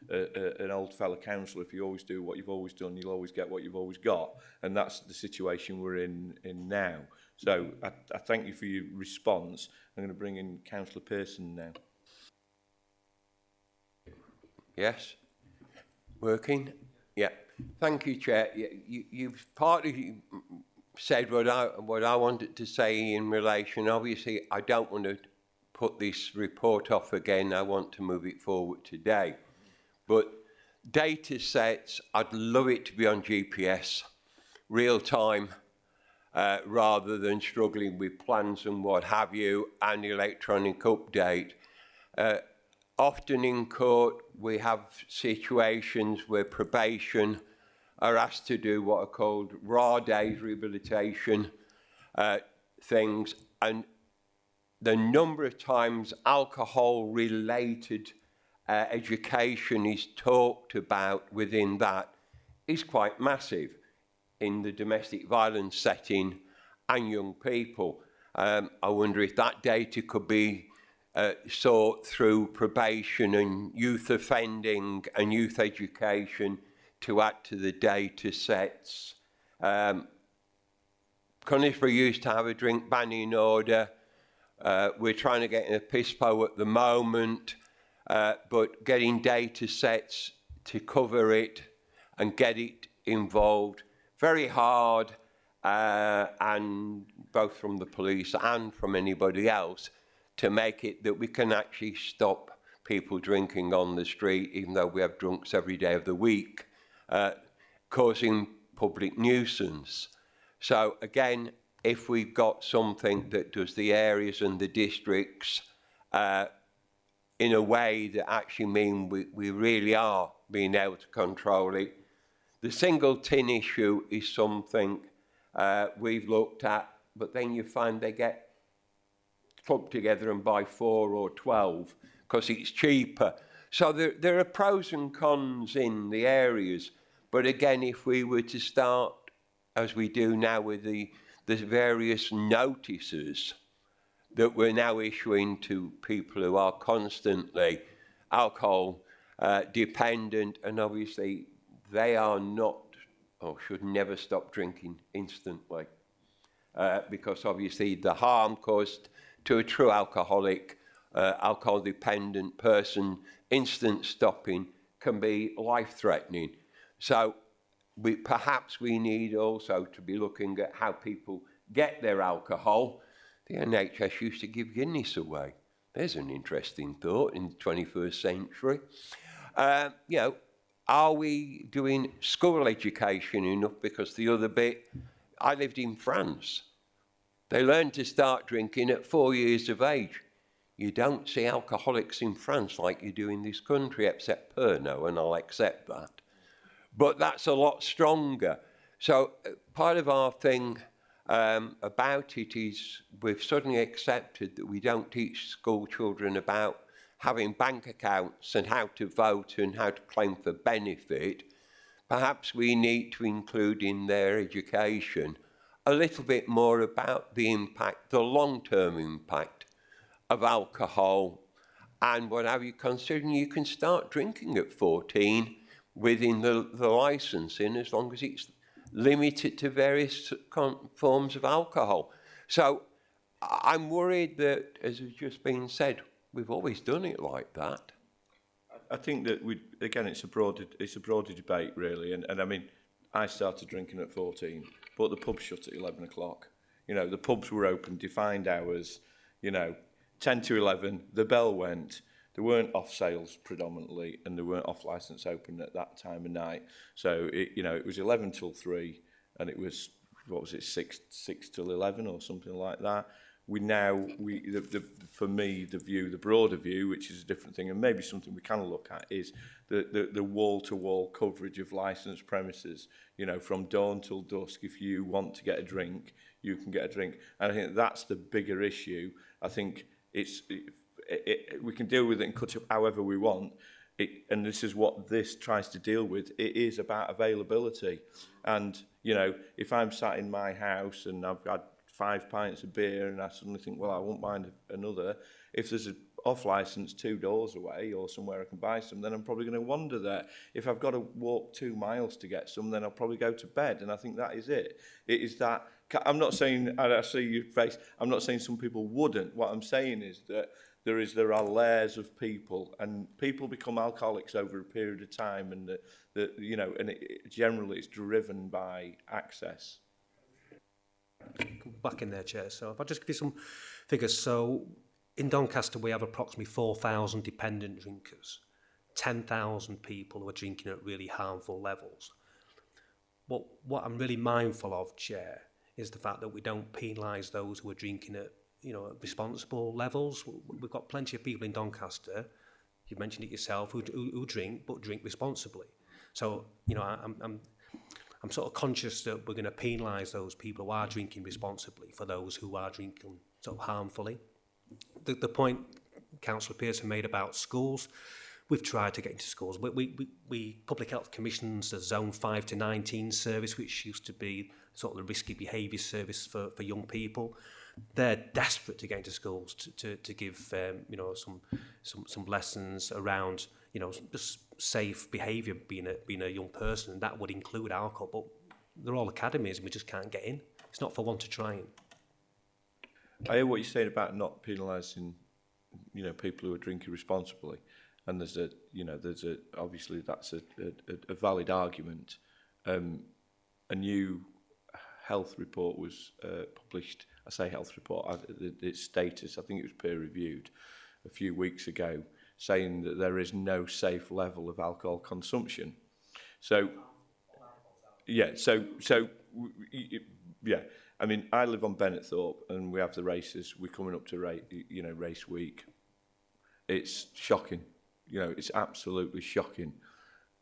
an old fellow councillor, if you always do what you've always done, you'll always get what you've always got, and that's the situation we're in now. So I thank you for your response. I'm going to bring in Councillor Pearson now. Yes? Working? Yeah. Thank you, Chair. You've partly said what I wanted to say in relation. Obviously, I don't want to put this report off again. I want to move it forward today. But data sets, I'd love it to be on GPS, real time, rather than struggling with plans and what have you, and electronic update. Often in court, we have situations where probation are asked to do what are called raw days rehabilitation things, and the number of times alcohol-related education is talked about within that is quite massive in the domestic violence setting and young people. I wonder if that data could be sought through probation and youth offending and youth education to add to the data sets. Conisbrough used to have a drink banning order. We're trying to get in a PISPO at the moment, but getting data sets to cover it and get it involved, very hard, and both from the police and from anybody else, to make it that we can actually stop people drinking on the street, even though we have drunks every day of the week, causing public nuisance. So again, if we've got something that does the areas and the districts in a way that actually mean we really are being able to control it. The single tin issue is something we've looked at, but then you find they get clubbed together and buy 4 or 12 because it's cheaper. So there are pros and cons in the areas. But again, if we were to start, as we do now with the various notices, that we're now issuing to people who are constantly alcohol dependent, and obviously they are not or should never stop drinking instantly, because obviously the harm caused to a true alcoholic, alcohol dependent person, instant stopping can be life-threatening. So perhaps we need also to be looking at how people get their alcohol. The NHS used to give Guinness away. There's an interesting thought in the 21st century. You know, are we doing school education enough? Because the other bit, I lived in France. They learned to start drinking at 4 years of age. You don't see alcoholics in France like you do in this country, except Pernod, and I'll accept that. But that's a lot stronger. So part of our thing about it is we've suddenly accepted that we don't teach school children about having bank accounts and how to vote and how to claim for benefit. Perhaps we need to include in their education a little bit more about the impact, the long-term impact of alcohol and what have you, considering you can start drinking at 14 within the licensing as long as it's limited to various forms of alcohol. So I'm worried that, as has just been said, we've always done it like that. I think that it's a broader debate really, and I mean, I started drinking at 14, but the pub shut at 11 o'clock. You know, the pubs were open, defined hours, you know, 10 to 11, the bell went, there weren't off sales predominantly, and there weren't off license open at that time of night. So, it was 11 till 3, and it was, 6 till 11 or something like that. For me, the broader view, which is a different thing, and maybe something we can look at, is the wall-to-wall coverage of licensed premises. You know, from dawn till dusk, if you want to get a drink, you can get a drink. And I think that's the bigger issue. I think we can deal with it and cut it however we want. And this is what this tries to deal with. It is about availability. And, you know, if I'm sat in my house and I've had 5 pints of beer and I suddenly think, well, I won't mind another. If there's an off-licence 2 doors away or somewhere I can buy some, then I'm probably going to wander there. If I've got to walk 2 miles to get some, then I'll probably go to bed. And I think that is it. It is that, I'm not saying, and I see your face, I'm not saying some people wouldn't. What I'm saying is that there are layers of people, and people become alcoholics over a period of time, and generally it's driven by access. Back in there, Chair. So if I just give you some figures. So in Doncaster, we have approximately 4,000 dependent drinkers, 10,000 people who are drinking at really harmful levels. But what I'm really mindful of, Chair, is the fact that we don't penalise those who are drinking at, at responsible levels. We've got plenty of people in Doncaster, you mentioned it yourself, who drink, but drink responsibly. So, I'm sort of conscious that we're going to penalise those people who are drinking responsibly for those who are drinking sort of harmfully. The point Councillor Pearson made about schools, we've tried to get into schools. We Public Health commissions a Zone 5 to 19 service, which used to be sort of the risky behaviour service for young people. They're desperate to get into schools to give some lessons around just safe behaviour being a young person, and that would include alcohol. But they're all academies, and we just can't get in. It's not for want of trying. I hear what you're saying about not penalising, people who are drinking responsibly, and obviously that's a valid argument. A new health report was published. I say health report, its status, I think it was peer reviewed a few weeks ago, saying that there is no safe level of alcohol consumption. So, yeah, I mean, I live on Bennetthorpe and we have the races. We're coming up to race week. It's shocking. It's absolutely shocking.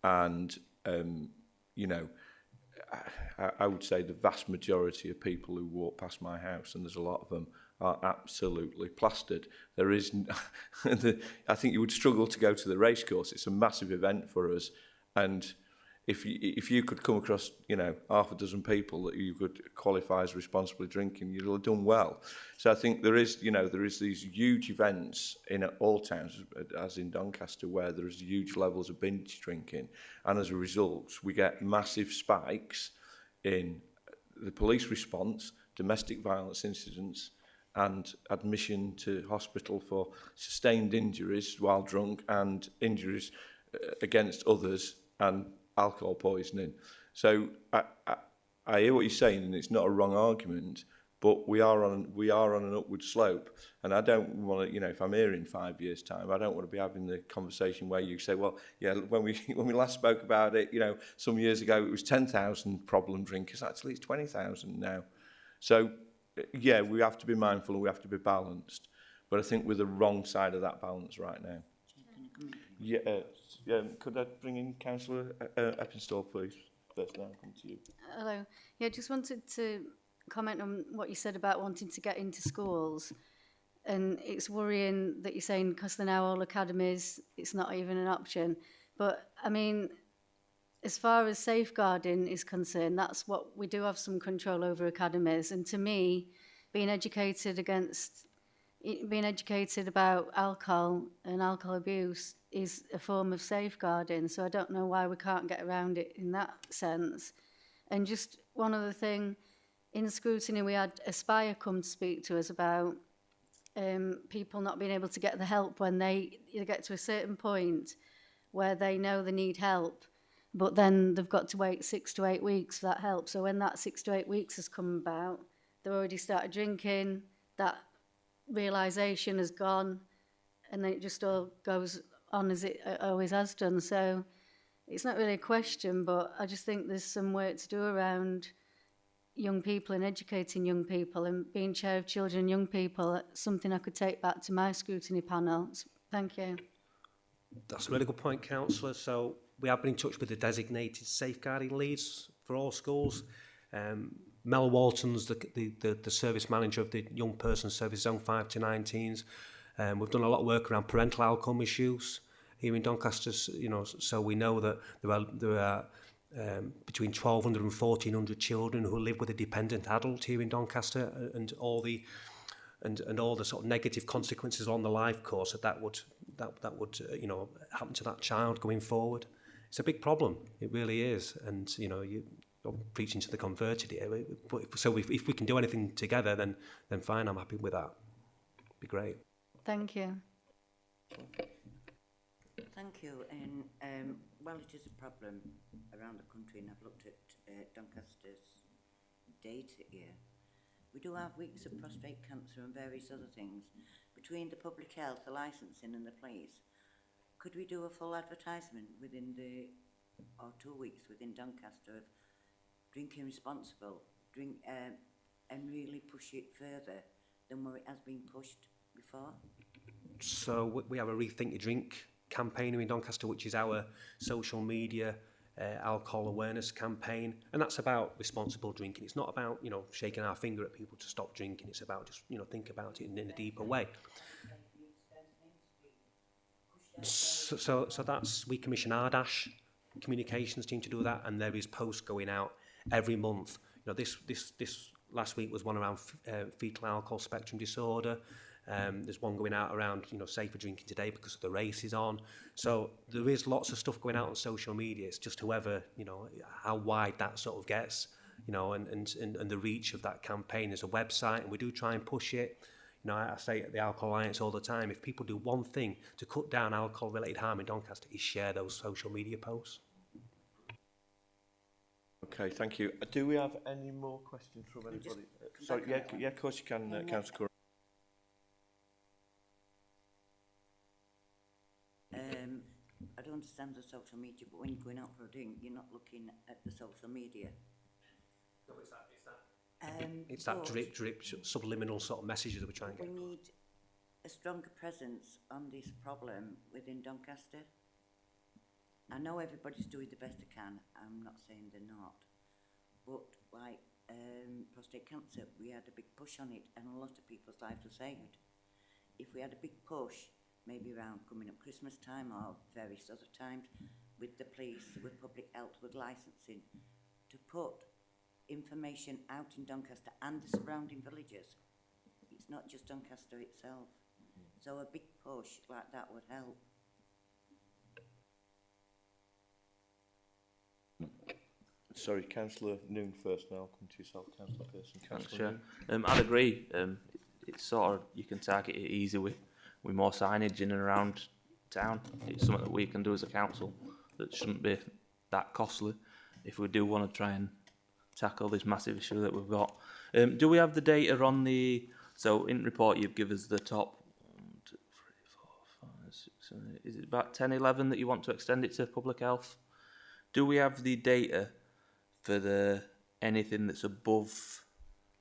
And, I would say the vast majority of people who walk past my house, and there's a lot of them, are absolutely plastered. There is, I think you would struggle to go to the racecourse. It's a massive event for us, and if you could come across, you know, half a dozen people that you could qualify as responsibly drinking, you'd have done well. So I think there is these huge events in all towns, as in Doncaster, where there is huge levels of binge drinking, and as a result, we get massive spikes in the police response, domestic violence incidents, and admission to hospital for sustained injuries while drunk and injuries against others and alcohol poisoning. So I hear what you're saying, and it's not a wrong argument, but we are on an upward slope, and I don't want to, you know, if I'm here in 5 years' time, I don't want to be having the conversation where you say, well, yeah, when we last spoke about it, you know, some years ago it was 10,000 problem drinkers. Actually, it's 20,000 now. So yeah, we have to be mindful and we have to be balanced, but I think we're the wrong side of that balance right now. Yeah, could I bring in Councillor Eppinstall, please? First, now I'll come to you. Hello. Yeah, just wanted to comment on what you said about wanting to get into schools. And it's worrying that you're saying because they're now all academies, it's not even an option. But, I mean, as far as safeguarding is concerned, that's what we do have some control over academies. And to me, being educated about alcohol and alcohol abuse is a form of safeguarding, so I don't know why we can't get around it in that sense. And just one other thing, in scrutiny we had Aspire come to speak to us about people not being able to get the help when they get to a certain point where they know they need help, but then they've got to wait 6 to 8 weeks for that help. So when that 6 to 8 weeks has come about, they've already started drinking, that realisation has gone, and then it just all goes on as it always has done. So it's not really a question, but I just think there's some work to do around young people and educating young people, and being chair of children and young people, something I could take back to my scrutiny panel. Thank you. That's a really good point, Councillor. So we have been in touch with the designated safeguarding leads for all schools. Mel Walton's the service manager of the Young Person Service Zone 5 to 19s. We've done a lot of work around parental outcome issues here in Doncaster, you know, so we know that there are between 1,200 and 1,400 children who live with a dependent adult here in Doncaster, and all the sort of negative consequences on the life course that would you know, happen to that child going forward. It's a big problem. It really is, and you know, I'm preaching to the converted here. But so if we can do anything together, then fine. I'm happy with that. It'd be great. Thank you. Thank you. And well, it is a problem around the country, and I've looked at Doncaster's data here. We do have weeks of prostate cancer and various other things. Between the public health, the licensing and the police, could we do a full advertisement within 2 weeks within Doncaster of drinking responsible, and really push it further than where it has been pushed before? So we have a Rethink Your Drink campaign in Doncaster, which is our social media alcohol awareness campaign, and that's about responsible drinking. It's not about, you know, shaking our finger at people to stop drinking. It's about just, you know, think about it in a deeper way. So that's, we commission Ardash communications team to do that, and there is posts going out every month. You know, this last week was one around fetal alcohol spectrum disorder. There's one going out around, you know, safer drinking today because of the race is on. So there is lots of stuff going out on social media. It's just whoever, you know, how wide that sort of gets, you know, and the reach of that campaign. There's a website, and we do try and push it. You know, I say at the Alcohol Alliance all the time, if people do one thing to cut down alcohol-related harm in Doncaster, is share those social media posts. Okay, thank you. Do we have any more questions from anybody? Sorry, yeah, of course you can, Councillor Curran. I don't understand the social media, but when you're going out for a drink, you're not looking at the social media. No, it's that drip, subliminal sort of messages that we're trying to get. We need a stronger presence on this problem within Doncaster. I know everybody's doing the best they can. I'm not saying they're not. But like prostate cancer, we had a big push on it, and a lot of people's lives were saved. If we had a big push, maybe around coming up Christmas time or various other times, with the police, with public health, with licensing, to put information out in Doncaster and the surrounding villages. It's not just Doncaster itself. So a big push like that would help. Sorry, Councillor Noon first, now I'll come to yourself, Councillor Pearson. Thanks, Councillor Chair. Noon. I'd agree. It's sort of, you can target it easy with more signage in and around town. It's something that we can do as a council that shouldn't be that costly if we do want to try and tackle this massive issue that we've got. Do we have the data on the, so in report you've given us the top 1, 2, 3, 4, 5, 6, 7, 8, is it about 10, 11 that you want to extend it to public health? Do we have the data for the anything that's above,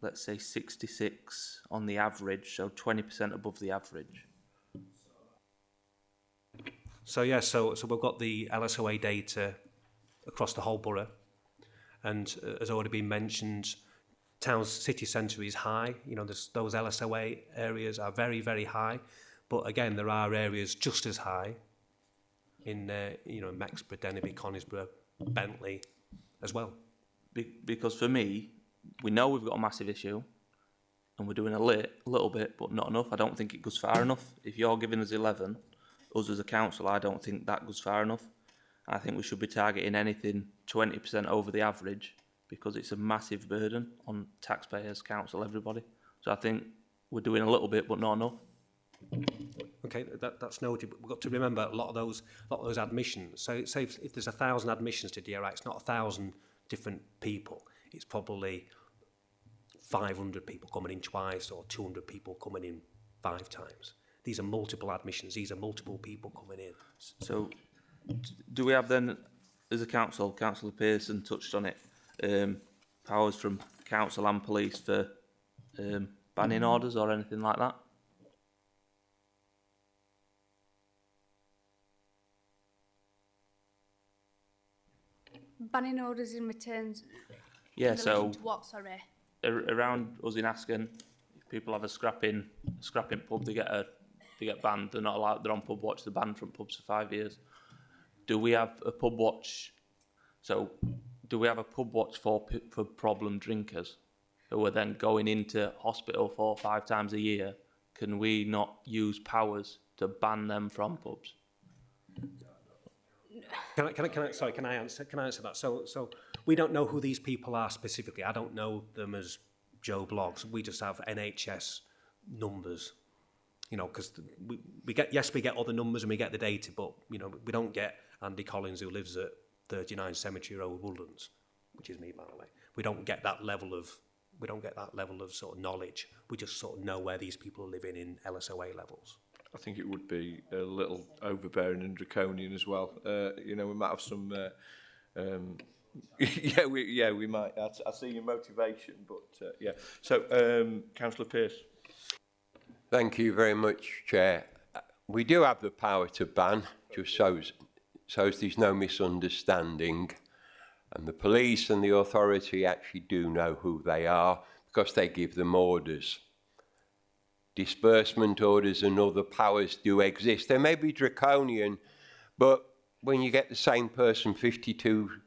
let's say 66 on the average, so 20% above the average? So yeah, so we've got the LSOA data across the whole borough, and as already been mentioned, town's city centre is high. You know, those LSOA areas are very, very high, but again, there are areas just as high in Mexborough, Denby, Conisbrough, Bentley as well. Because for me, we know we've got a massive issue, and we're doing a little bit, but not enough. I don't think it goes far enough. If you're giving us 11, us as a council, I don't think that goes far enough. I think we should be targeting anything 20% over the average, because it's a massive burden on taxpayers, council, everybody. So I think we're doing a little bit, but not enough. Okay, that's noted. But we've got to remember a lot of those admissions. So say if there's 1,000 admissions to DRI, it's not 1,000 different people. It's probably 500 people coming in twice, or 200 people coming in 5 times. These are multiple admissions. These are multiple people coming in. So do we have then, as a council, Councillor Pearson touched on it, powers from council and police for banning orders or anything like that? Banning orders in returns. Yeah, in so to what, sorry? Around us in Asken, if people have a scrapping pub, they get banned. They're not allowed. They're on pub watch. They're banned from pubs for 5 years. Do we have a pub watch? So, do we have a pub watch for problem drinkers who are then going into hospital 4 or 5 times a year? Can we not use powers to ban them from pubs? Can I answer that? So we don't know who these people are specifically. I don't know them as Joe Bloggs. We just have NHS numbers, you know, because we get other numbers and we get the data, but you know, we don't get Andy Collins, who lives at 39 Cemetery Road, Woodlands, which is me, by the way. We don't get that level of sort of knowledge. We just sort of know where these people are living in LSOA levels. I think it would be a little overbearing and draconian as well. You know, we might have some. We might. I see your motivation, but yeah. So, Councillor Pearce. Thank you very much, Chair. We do have the power to ban, just so there's no misunderstanding. And the police and the authority actually do know who they are because they give them orders. Disbursement orders and other powers do exist. They may be draconian, but when you get the same person 52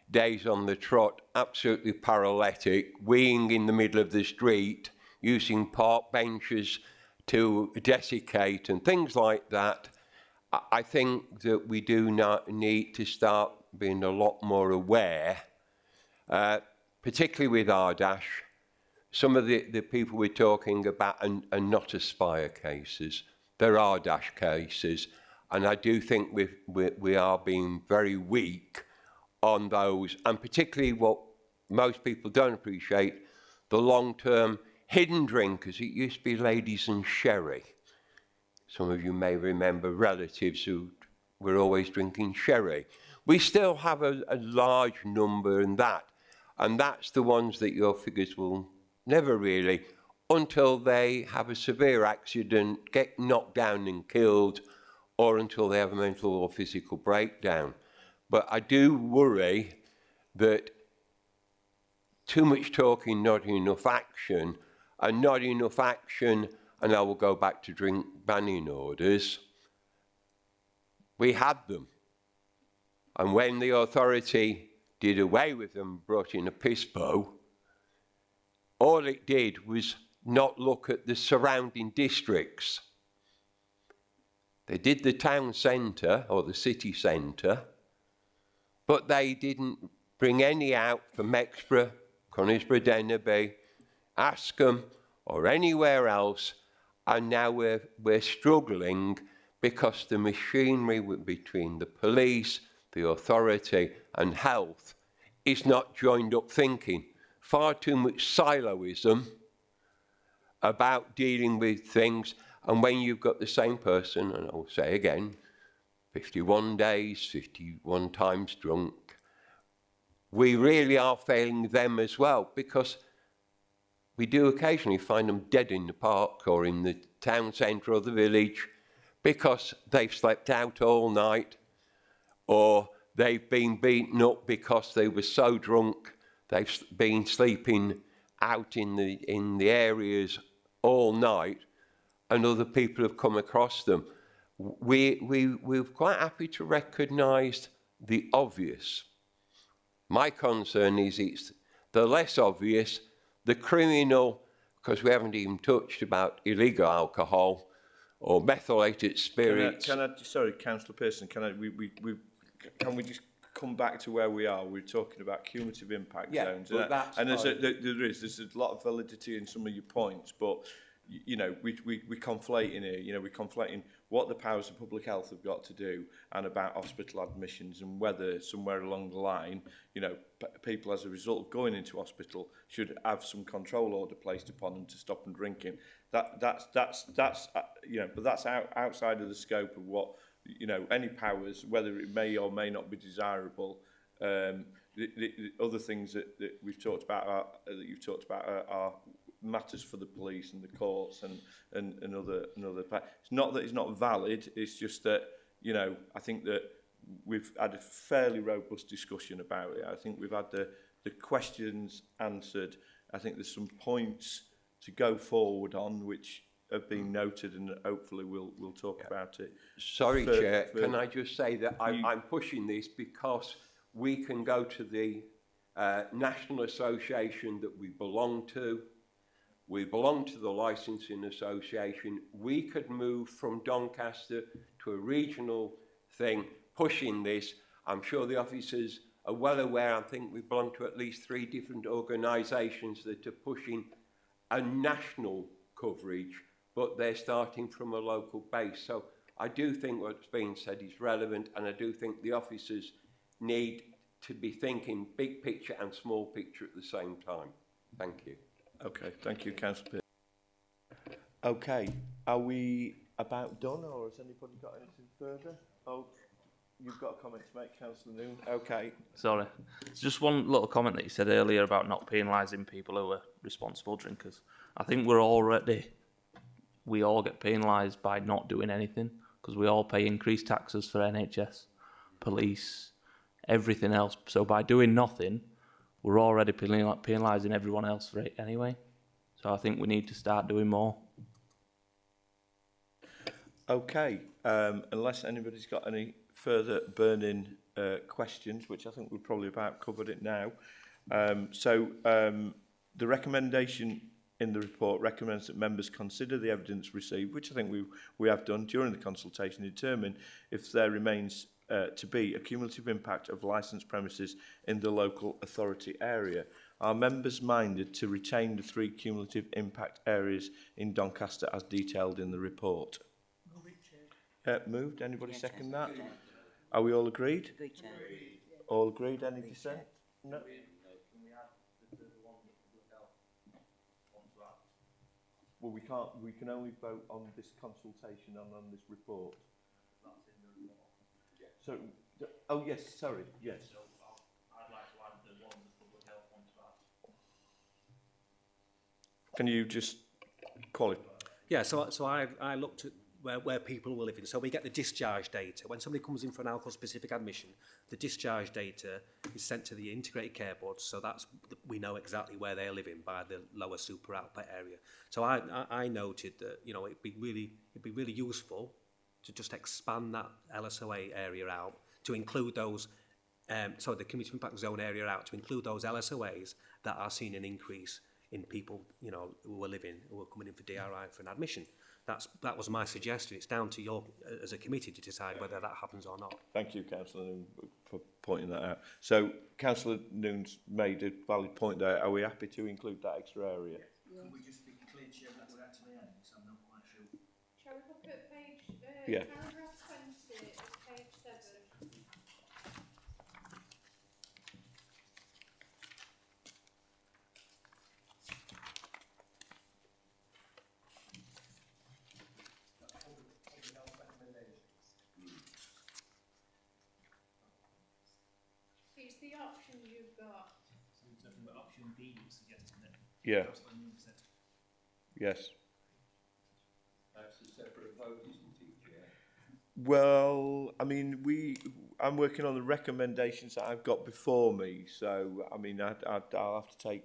days on the trot, absolutely paralytic, weeing in the middle of the street, using park benches to desiccate and things like that, I think that we do not need to start being a lot more aware, particularly with Ardash. Some of the people we're talking about are not Aspire cases. There are Dash cases, and I do think we are being very weak on those, and particularly what most people don't appreciate, the long-term hidden drinkers. It used to be ladies and sherry. Some of you may remember relatives who were always drinking sherry. We still have a large number in that, and that's the ones that your figures will never really, until they have a severe accident, get knocked down and killed, or until they have a mental or physical breakdown. But I do worry that too much talking, not enough action, and not enough action, and I will go back to drink banning orders. We had them. And when the authority did away with them, brought in a PISPO, all it did was not look at the surrounding districts. They did the town centre or the city centre, but they didn't bring any out from Exborough, Conisbrough, Dennerby, Askham or anywhere else, and now we're struggling because the machinery between the police, the authority and health is not joined up thinking. Far too much siloism about dealing with things, and when you've got the same person, and I'll say again, 51 days, 51 times drunk, we really are failing them as well, because we do occasionally find them dead in the park or in the town centre or the village because they've slept out all night, or they've been beaten up because they were so drunk they've been sleeping out in the areas all night, and other people have come across them. We're quite happy to recognise the obvious. My concern is it's the less obvious, the criminal, because we haven't even touched about illegal alcohol or methylated spirits. Sorry, Councillor Pearson, can we just come back to where we are? We're talking about cumulative impact zones, and there's a lot of validity in some of your points, but you know, we conflate in here. You know, we're conflating what the powers of public health have got to do and about hospital admissions, and whether somewhere along the line, you know, people as a result of going into hospital should have some control order placed upon them to stop them drinking. That's you know, but that's outside of the scope of what, you know, any powers, whether it may or may not be desirable. The other things that we've talked about that you've talked about are matters for the police and the courts and other. It's not that it's not valid. It's just that, you know, I think that we've had a fairly robust discussion about it. I think we've had the questions answered. I think there's some points to go forward on which have been noted, and hopefully we'll talk about it. Sorry, Chair, can I just say that I'm pushing this because we can go to the National Association that we belong to. We belong to the Licensing Association. We could move from Doncaster to a regional thing, pushing this. I'm sure the officers are well aware. I think we belong to at least 3 different organisations that are pushing a national coverage, but they're starting from a local base. So I do think what's being said is relevant, and I do think the officers need to be thinking big picture and small picture at the same time. Thank you. Okay, thank you, Councillor Pearson. Okay, are we about done, or has anybody got anything further? Oh, you've got a comment to make, Councillor Noon. Okay. Sorry. It's just one little comment that you said earlier about not penalising people who are responsible drinkers. I think we all get penalised by not doing anything, because we all pay increased taxes for NHS, police, everything else. So by doing nothing, we're already penalising everyone else for it anyway. So I think we need to start doing more. Okay, unless anybody's got any further burning questions, which I think we've probably about covered it now. The recommendation in the report recommends that members consider the evidence received, which I think we have done during the consultation, determine if there remains to be a cumulative impact of licensed premises in the local authority area. Are members minded to retain the 3 cumulative impact areas in Doncaster as detailed in the report? Moved. Anybody second that? Are we all agreed? All agreed. Any dissent? No. Well, we can only vote on this consultation and on this report. So, oh yes, sorry, yes. So I'd like to add the one the public health wants to add. Can you just qualify? Yeah, so I looked at where people were living. So we get the discharge data. When somebody comes in for an alcohol-specific admission, the discharge data is sent to the integrated care boards, so we know exactly where they're living by the lower super output area. So I noted that, you know, it'd be really useful to just expand that LSOA area out to include those the community impact zone area out to include those LSOAs that are seeing an increase in people, you know, who are coming in for DRI for an admission. That was my suggestion. It's down to your, as a committee, to decide whether that happens or not. Thank you, Councillor Noon, for pointing that out. So, Councillor Noon's made a valid point there. Are we happy to include that extra area? Yeah. Can we just be clear, Chair, that we're actually adding, because I'm not quite sure. Shall we look at page, Yeah. paragraph 20 of page 7? It's the option you've got. So we're talking about option B, you're suggesting that. Yeah. Yes. That's a separate vote, isn't it, Chair? Well, I mean, I'm working on the recommendations that I've got before me, so I mean, I'll have to take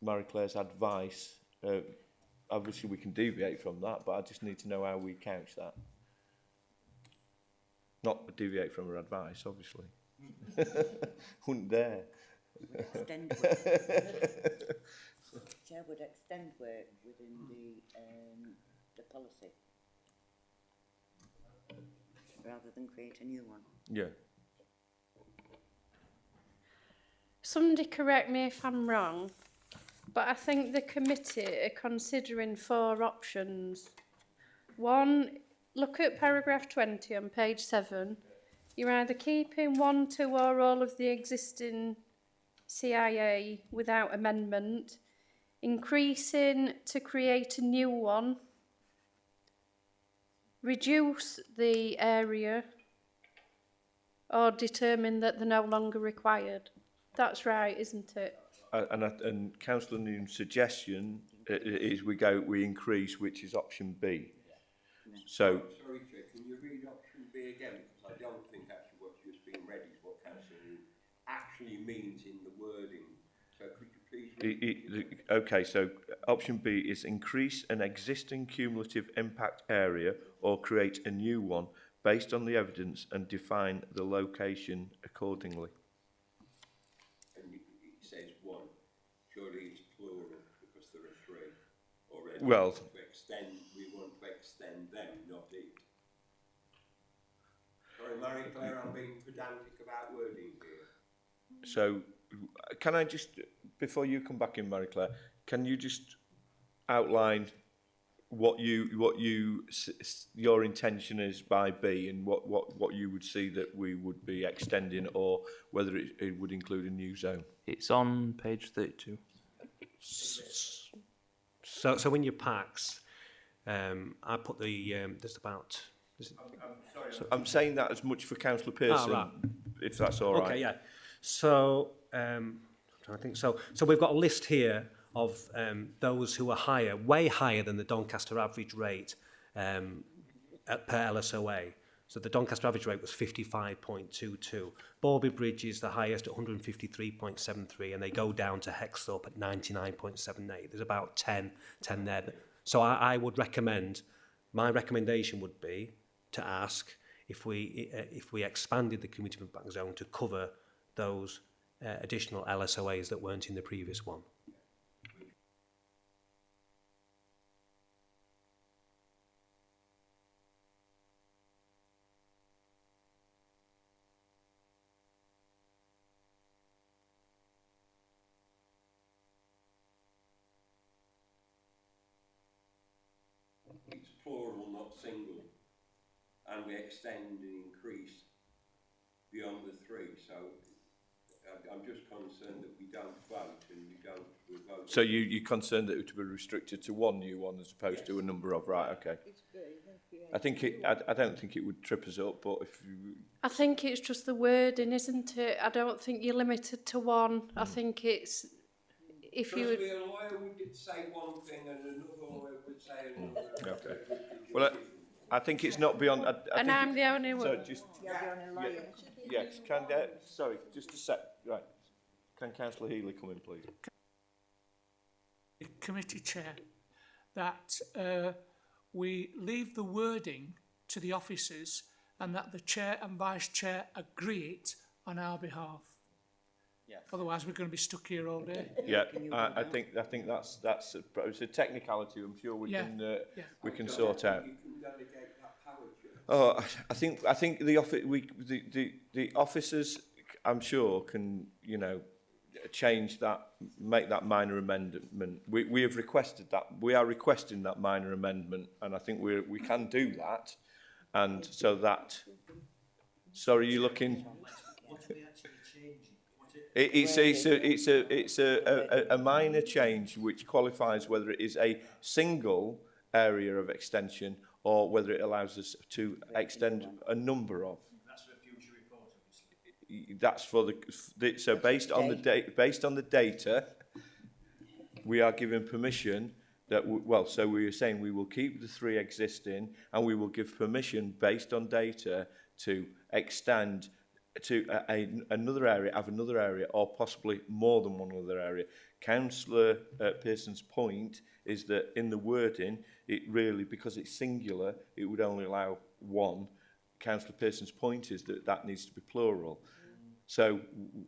Marie-Claire's advice. Obviously, we can deviate from that, but I just need to know how we couch that. Not deviate from her advice, obviously. Wouldn't dare. Extend work. Chair would extend work within the policy rather than create a new one. Yeah. Somebody correct me if I'm wrong, but I think the committee are considering 4 options. One, look at paragraph 20 on page 7. You're either keeping 1, 2 or all of the existing CIA without amendment, increasing to create a new one, reduce the area, or determine that they're no longer required. That's right, isn't it? And Councillor Noon's suggestion is we increase, which is option B. So. Sorry, Chair, can you read option B again? Because I don't think actually what's just been read is what Councillor Noon actually means in the wording. So could you please read Okay, so option B is increase an existing cumulative impact area or create a new one based on the evidence and define the location accordingly. And it says 1. Surely it's plural because there are 3 already. Well, We want to extend them, not it. Sorry, Marie-Claire, I'm being pedantic about wording here. so can I just, before you come back in, Marie-Claire, can you just outline what your intention is by B and what you would see that we would be extending, or whether it would include a new zone? It's on page 32. So in your packs, I put the there's about. I'm saying that as much for Councillor Pearson, right. if that's all right. Okay, yeah. So I'm trying to think. So we've got a list here of those who are higher, way higher than the Doncaster average rate per LSOA. So the Doncaster average rate was 55.22. Borby Bridge is the highest at 153.73, and they go down to Hexthorpe at 99.78. There's about 10 there. So I would recommend, my recommendation would be to ask if we expanded the community impact zone to cover those additional LSOAs that weren't in the previous one. It's plural, not single. And we extend and increase beyond the 3. So I'm just concerned that we don't vote and we don't vote. So you're concerned that it would be restricted to one new one as opposed to a number of, right? Okay. I don't think it would trip us up, but if you... I think it's just the wording, isn't it? I don't think you're limited to 1. I think it's... If you would... A lawyer would say one thing and another lawyer would say another. Okay. Well, I think it's not beyond... And I'm the only one. So just... Yes, sorry, just a sec. Right. Can Councillor Healy come in, please? Committee Chair, that we leave the wording to the officers and that the chair and vice chair agree it on our behalf. Yeah. Otherwise, we're going to be stuck here all day. Yeah, I think that's it's a technicality. I'm sure we Yeah, can yeah. we can sort out. You can delegate that power, Chair. Oh, I think the officers, I'm sure, can, you know, change that, make that minor amendment. We have requested that. We are requesting that minor amendment, and I think we can do that. And so that. Sorry, you're looking. What are they actually changing? It's a minor change which qualifies whether it is a single area of extension or whether it allows us to extend a number of. That's for a future report, obviously. That's for so based on the data, we are given permission that so we are saying we will keep the 3 existing, and we will give permission based on data to extend to another area, or possibly more than one other area. Councillor Pearson's point is that in the wording, it really, because it's singular, it would only allow one. Councillor Pearson's point is that that needs to be plural. So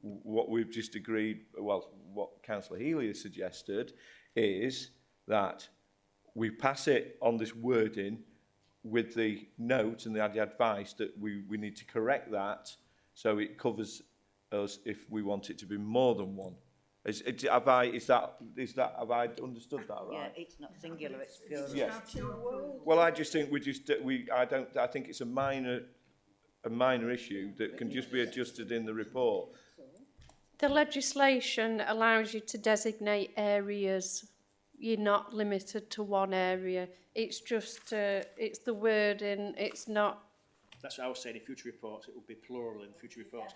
what we've just agreed, well, what Councillor Healy has suggested is that we pass it on this wording with the note and the advice that we need to correct that so it covers us if we want it to be more than one. Have I understood that right? Yeah, it's not singular, it's purely. Yes. Well, I just think I think it's a minor issue that can just be adjusted in the report. The legislation allows you to designate areas. You're not limited to one area. It's just, it's the wording, it's not. That's what I was saying. In future reports, it will be plural in future reports.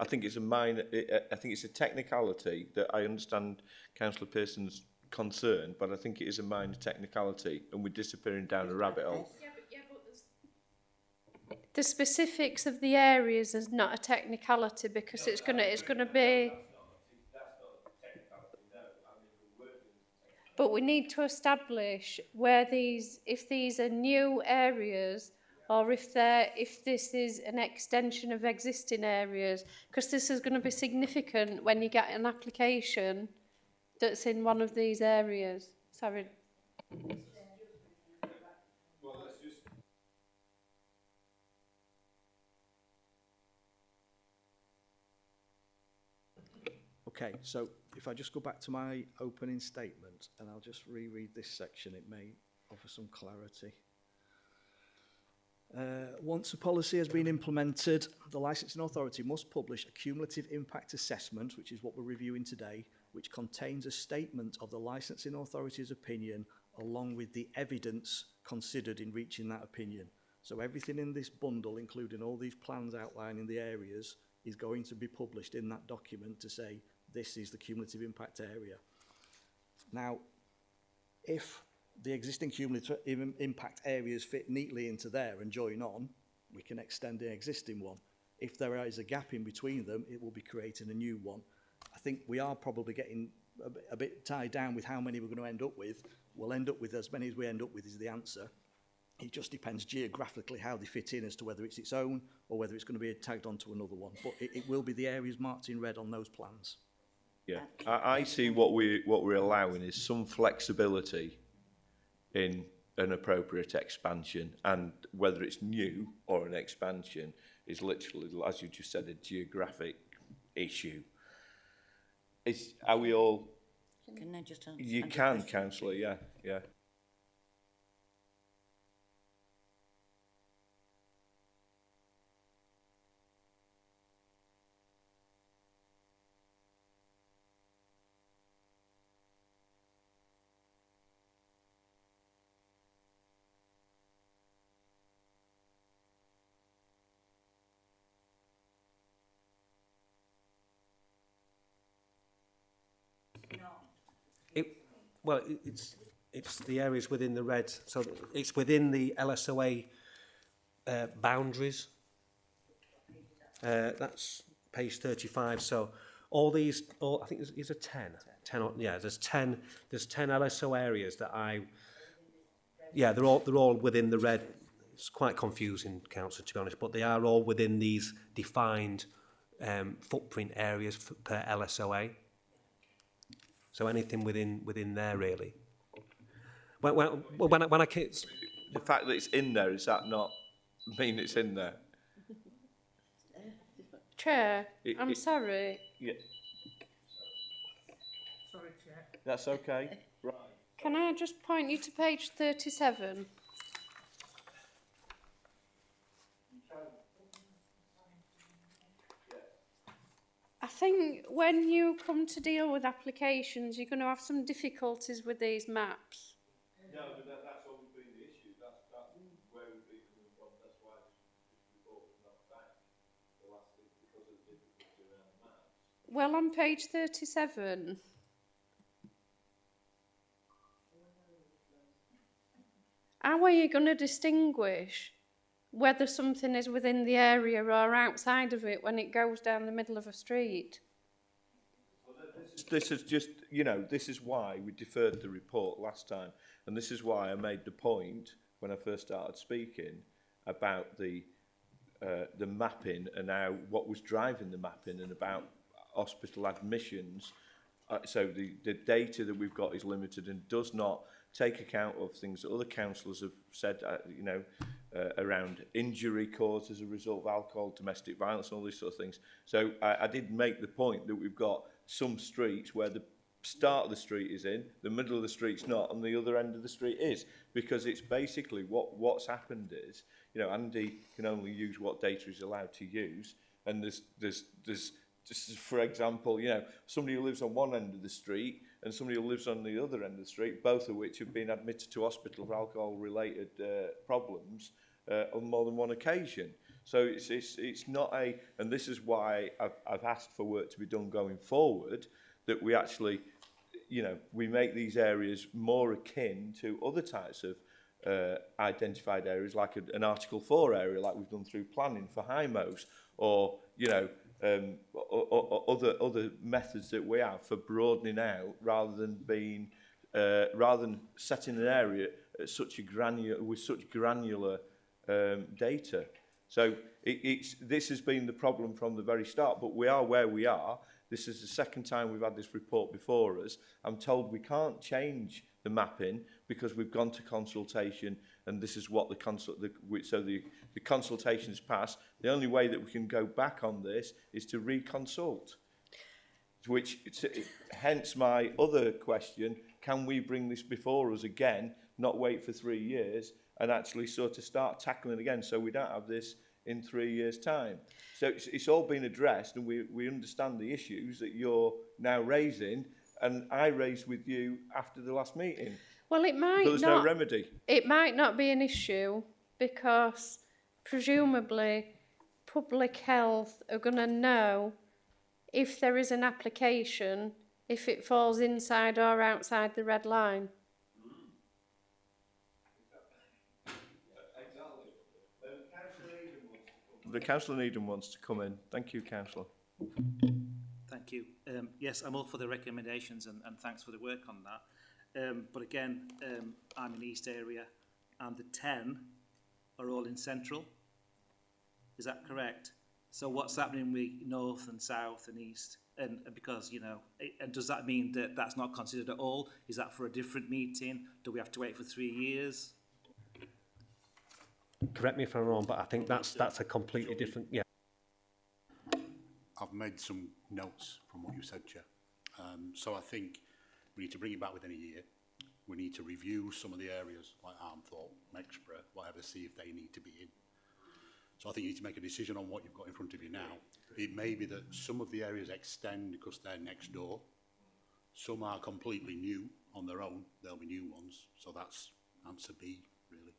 I think it's a minor. I think it's a technicality that I understand Councillor Pearson's concern, but I think it is a minor technicality, and we're disappearing down a rabbit hole. Yeah, but the specifics of the areas is not a technicality because it's gonna be. But we need to establish where if these are new areas, or if this is an extension of existing areas, because this is going to be significant when you get an application that's in one of these areas. Sorry. Okay, so if I just go back to my opening statement, and I'll just reread this section, it may offer some clarity. Once a policy has been implemented, the licensing authority must publish a cumulative impact assessment, which is what we're reviewing today, which contains a statement of the licensing authority's opinion along with the evidence considered in reaching that opinion. So everything in this bundle, including all these plans outlining the areas, is going to be published in that document to say this is the cumulative impact area. Now, if the existing cumulative impact areas fit neatly into there and join on, we can extend the existing one. If there is a gap in between them, it will be creating a new one. I think we are probably getting a bit tied down with how many we're going to end up with. We'll end up with as many as we end up with is the answer. It just depends geographically how they fit in as to whether it's its own or whether it's going to be tagged onto another one. But it will be the areas marked in red on those plans. Yeah, I see what we're allowing is some flexibility in an appropriate expansion, and whether it's new or an expansion is literally, as you just said, a geographic issue. Are we all? Can I just answer? You can, councillor. Yeah, yeah. It's the areas within the red, so it's within the LSOA boundaries. That's page 35. So all these, I think there's a 10. Yeah, there's 10 LSO areas that they're all within the red. It's quite confusing, councillor, to be honest, but they are all within these defined footprint areas per LSOA. So anything within there, really. When I came... The fact that it's in there, does that not mean it's in there? Chair, I'm sorry. Yeah. Sorry, Chair. That's okay. Right. Can I just point you to page 37? I think when you come to deal with applications, you're going to have some difficulties with these maps. No, but that's always been the issue. That's where we've been coming from. That's why this report was not back the last week, because of the difficulty around the maps. Well, on page 37. How are you going to distinguish whether something is within the area or outside of it when it goes down the middle of a street? Well, this is just, this is why we deferred the report last time. And this is why I made the point when I first started speaking about the mapping and how what was driving the mapping and about hospital admissions. So the data that we've got is limited and does not take account of things that other councillors have said, around injury caused as a result of alcohol, domestic violence, and all these sort of things. So I did make the point that we've got some streets where the start of the street is in, the middle of the street's not, and the other end of the street is, because it's basically what's happened is, Andy can only use what data he's allowed to use, and there's just for example, somebody who lives on one end of the street and somebody who lives on the other end of the street, both of which have been admitted to hospital for alcohol-related problems on more than one occasion. So it's not and this is why I've asked for work to be done going forward, that we actually, we make these areas more akin to other types of identified areas, like an Article 4 area, like we've done through planning for HIMOs, or, other methods that we have for broadening out, rather than setting an area at with such granular data. So this has been the problem from the very start, but we are where we are. This is the second time we've had this report before us. I'm told we can't change the mapping because we've gone to consultation, and this is what the consultation's passed. The only way that we can go back on this is to reconsult. Hence my other question: can we bring this before us again, not wait for 3 years, and actually sort of start tackling again, so we don't have this in 3 years' time? So it's all been addressed, and we understand the issues that you're now raising, and I raised with you after the last meeting. Well, it might but there's not. No remedy. It might not be an issue because presumably public health are going to know if there is an application, if it falls inside or outside the red line. The Councillor Needham wants to come in. Thank you, Councillor. Thank Thank you. Yes, I'm all for the recommendations and thanks for the work on that. But again, I'm in East area and the 10 are all in Central. Is that correct? So what's happening with North and South and East? And because, you know, and does that mean that that's not considered at all? Is that for a different meeting? Do we have to wait for 3 years? Correct me if I'm wrong, but I think that's a completely different. Yeah. I've made some notes from what you said, Chair. So I think we need to bring it back within a year. We need to review some of the areas like Armthorpe, Mexborough, whatever, see if they need to be in. So I think you need to make a decision on what you've got in front of you now. It may be that some of the areas extend because they're next door. Some are completely new on their own. There'll be new ones. So that's answer B, really.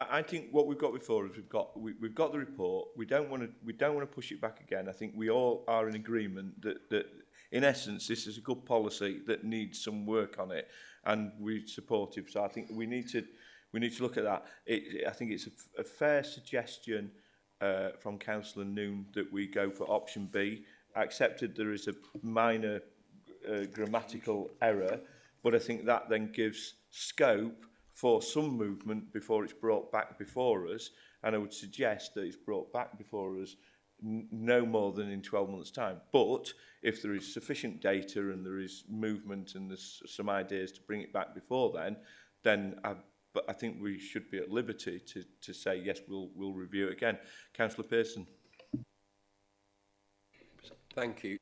I think what we've got before us, we've got the report. We don't want to push it back again. I think we all are in agreement that in essence this is a good policy that needs some work on it, and we're supportive. So I think we need to look at that. I think it's a fair suggestion from Councillor Noon that we go for option B. I accepted there is a minor grammatical error, but I think that then gives scope for some movement before it's brought back before us, and I would suggest that it's brought back before us no more than in 12 months' time. But if there is sufficient data and there is movement and there's some ideas to bring it back before then I think we should be at liberty to say, yes, we'll review it again. Councillor Pearson. Thank you.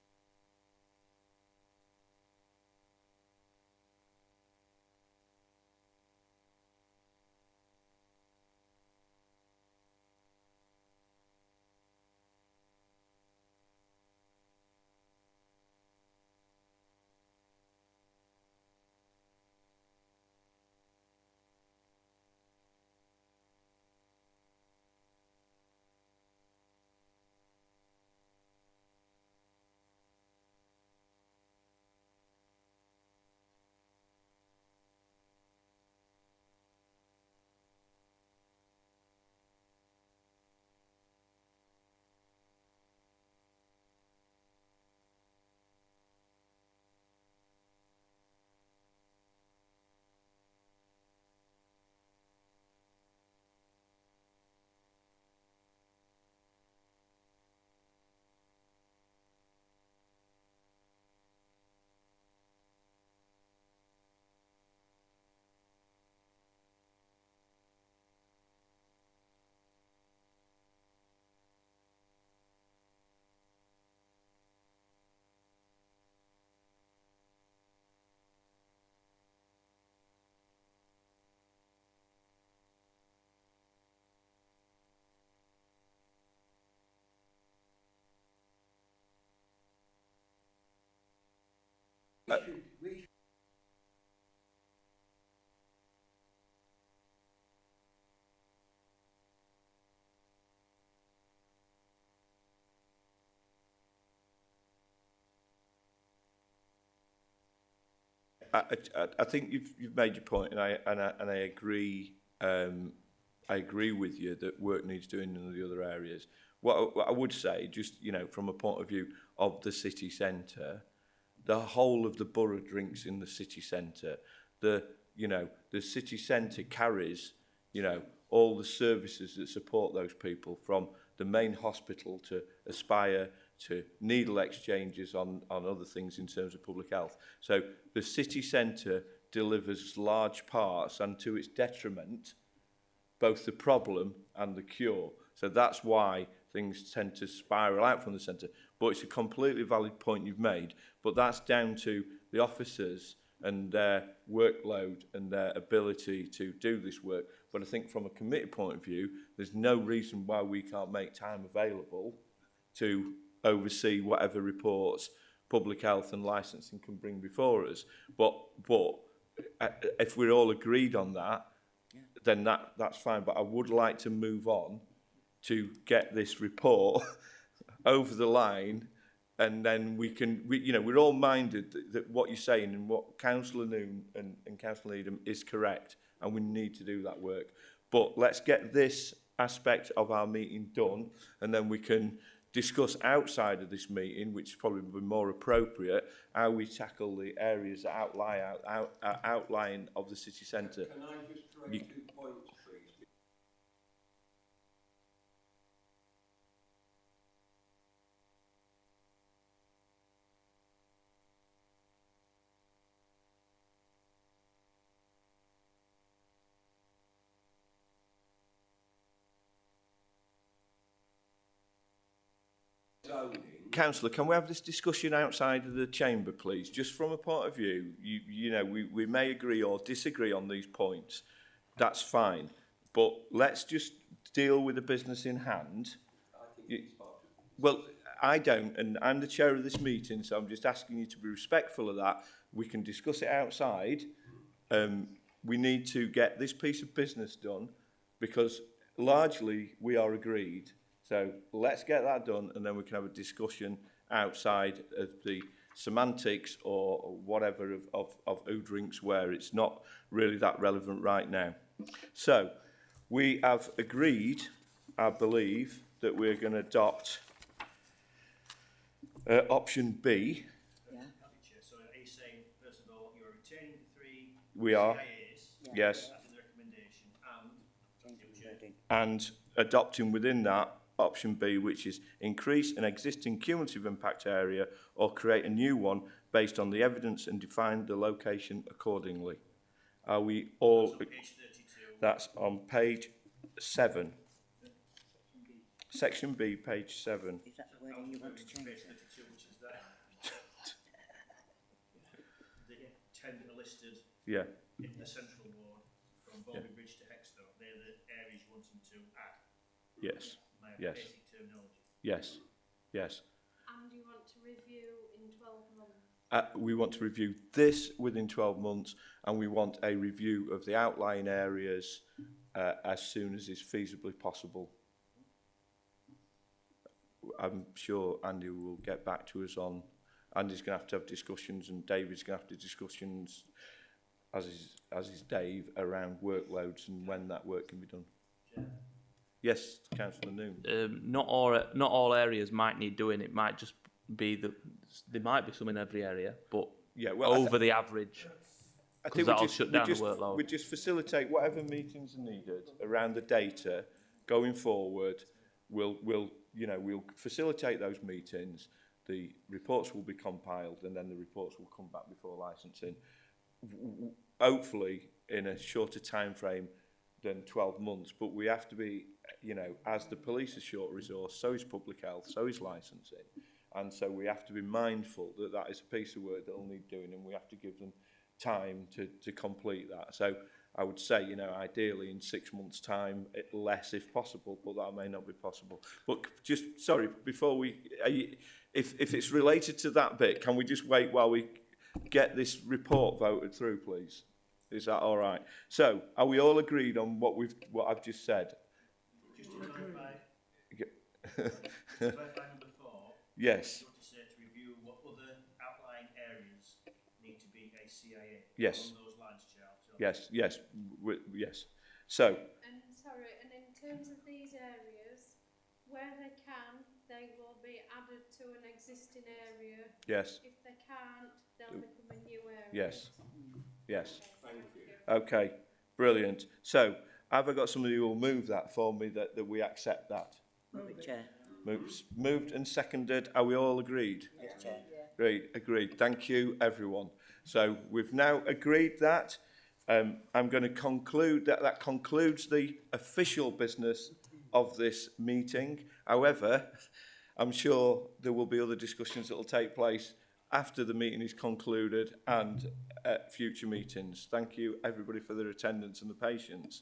I think you've made your point, and I agree. I agree with you that work needs doing in the other areas. What I would say, just from a point of view of the city centre, the whole of the borough drinks in the city centre. The city centre carries all the services that support those people, from the main hospital to Aspire to needle exchanges on other things in terms of public health. So the city centre delivers large parts, and to its detriment, both the problem and the cure. So that's why things tend to spiral out from the centre. But it's a completely valid point you've made, but that's down to the officers and their workload and their ability to do this work. But I think from a committee point of view, there's no reason why we can't make time available to oversee whatever reports public health and licensing can bring before us. But if we're all agreed on that, then that's fine. But I would like to move on to get this report over the line, and then we're all minded that what you're saying and what Councillor Noon and Councillor Needham is correct, and we need to do that work. But let's get this aspect of our meeting done, and then we can discuss outside of this meeting, which is probably be more appropriate, how we tackle the areas that outline of the city centre. Can I just raise 2 points, please? Councillor, can we have this discussion outside of the chamber, please? Just from a point of view, you know, we may agree or disagree on these points. That's fine. But let's just deal with the business in hand. Well, I don't, and I'm the chair of this meeting, so I'm just asking you to be respectful of that. We can discuss it outside. We need to get this piece of business done because largely we are agreed. So let's get that done and then we can have a discussion outside of the semantics or whatever of who drinks where. It's not really that relevant right now. So we have agreed, I believe, that we're going to adopt option B. Yeah. So are you saying, first of all, you're retaining the 3 We are. CIAs, Yes. as in the recommendation, And adopting within that option B, which is increase an existing cumulative impact area or create a new one based on the evidence and define the location accordingly. Are we all... That's on page 32. That's on page 7. Section B, page 7. Is that the wording you want to change? Page 32, which is there. The 10 are listed Yeah. in the central ward from Bowlby Bridge to Hexthorpe. They're the areas you want them to add. Yes. My Yes. basic terminology. Yes. Yes. And you want to review in 12 months? We want to review this within 12 months and we want a review of the outlying areas as soon as is feasibly possible. I'm sure Andy will get back to us on... Andy's going to have discussions and David's going to have to discussions, as is Dave, around workloads and when that work can be done. Yeah. Yes, Councillor Noon. Not all areas might need doing. It might just be that there might be some in every area, but yeah, well, over the average. I think that'll shut down the workload. We just facilitate whatever meetings are needed around the data going forward. We'll facilitate those meetings. The reports will be compiled, and then the reports will come back before licensing. Hopefully, in a shorter time frame than 12 months. But we have to be, as the police is short resource, so is public health, so is licensing. And so we have to be mindful that that is a piece of work that will need doing, and we have to give them time to complete that. So I would say, ideally in 6 months' time, less if possible, but that may not be possible. But just, sorry, before if it's related to that bit, can we just wait while we get this report voted through, please? Is that all right? So, are we all agreed on what I've just said? Just to clarify, number 4. Yes. You want to say to review what other outlying areas need to be a CIA. Yes. Along those lines, Charles. So Yes. Yes. So. And sorry, and in terms of these areas, where they can, they will be added to an existing area. Yes. If they can't, they'll become a new area. Yes. Yes. Thank you. Okay. Brilliant. So, have I got somebody who will move that for me that we accept that? Move it, Chair. Moved and seconded. Are we all agreed? Yes, Chair. Great. Agreed. Thank you, everyone. So we've now agreed that. I'm going to conclude that concludes the official business of this meeting. However, I'm sure there will be other discussions that will take place after the meeting is concluded and at future meetings. Thank you, everybody, for their attendance and the patience.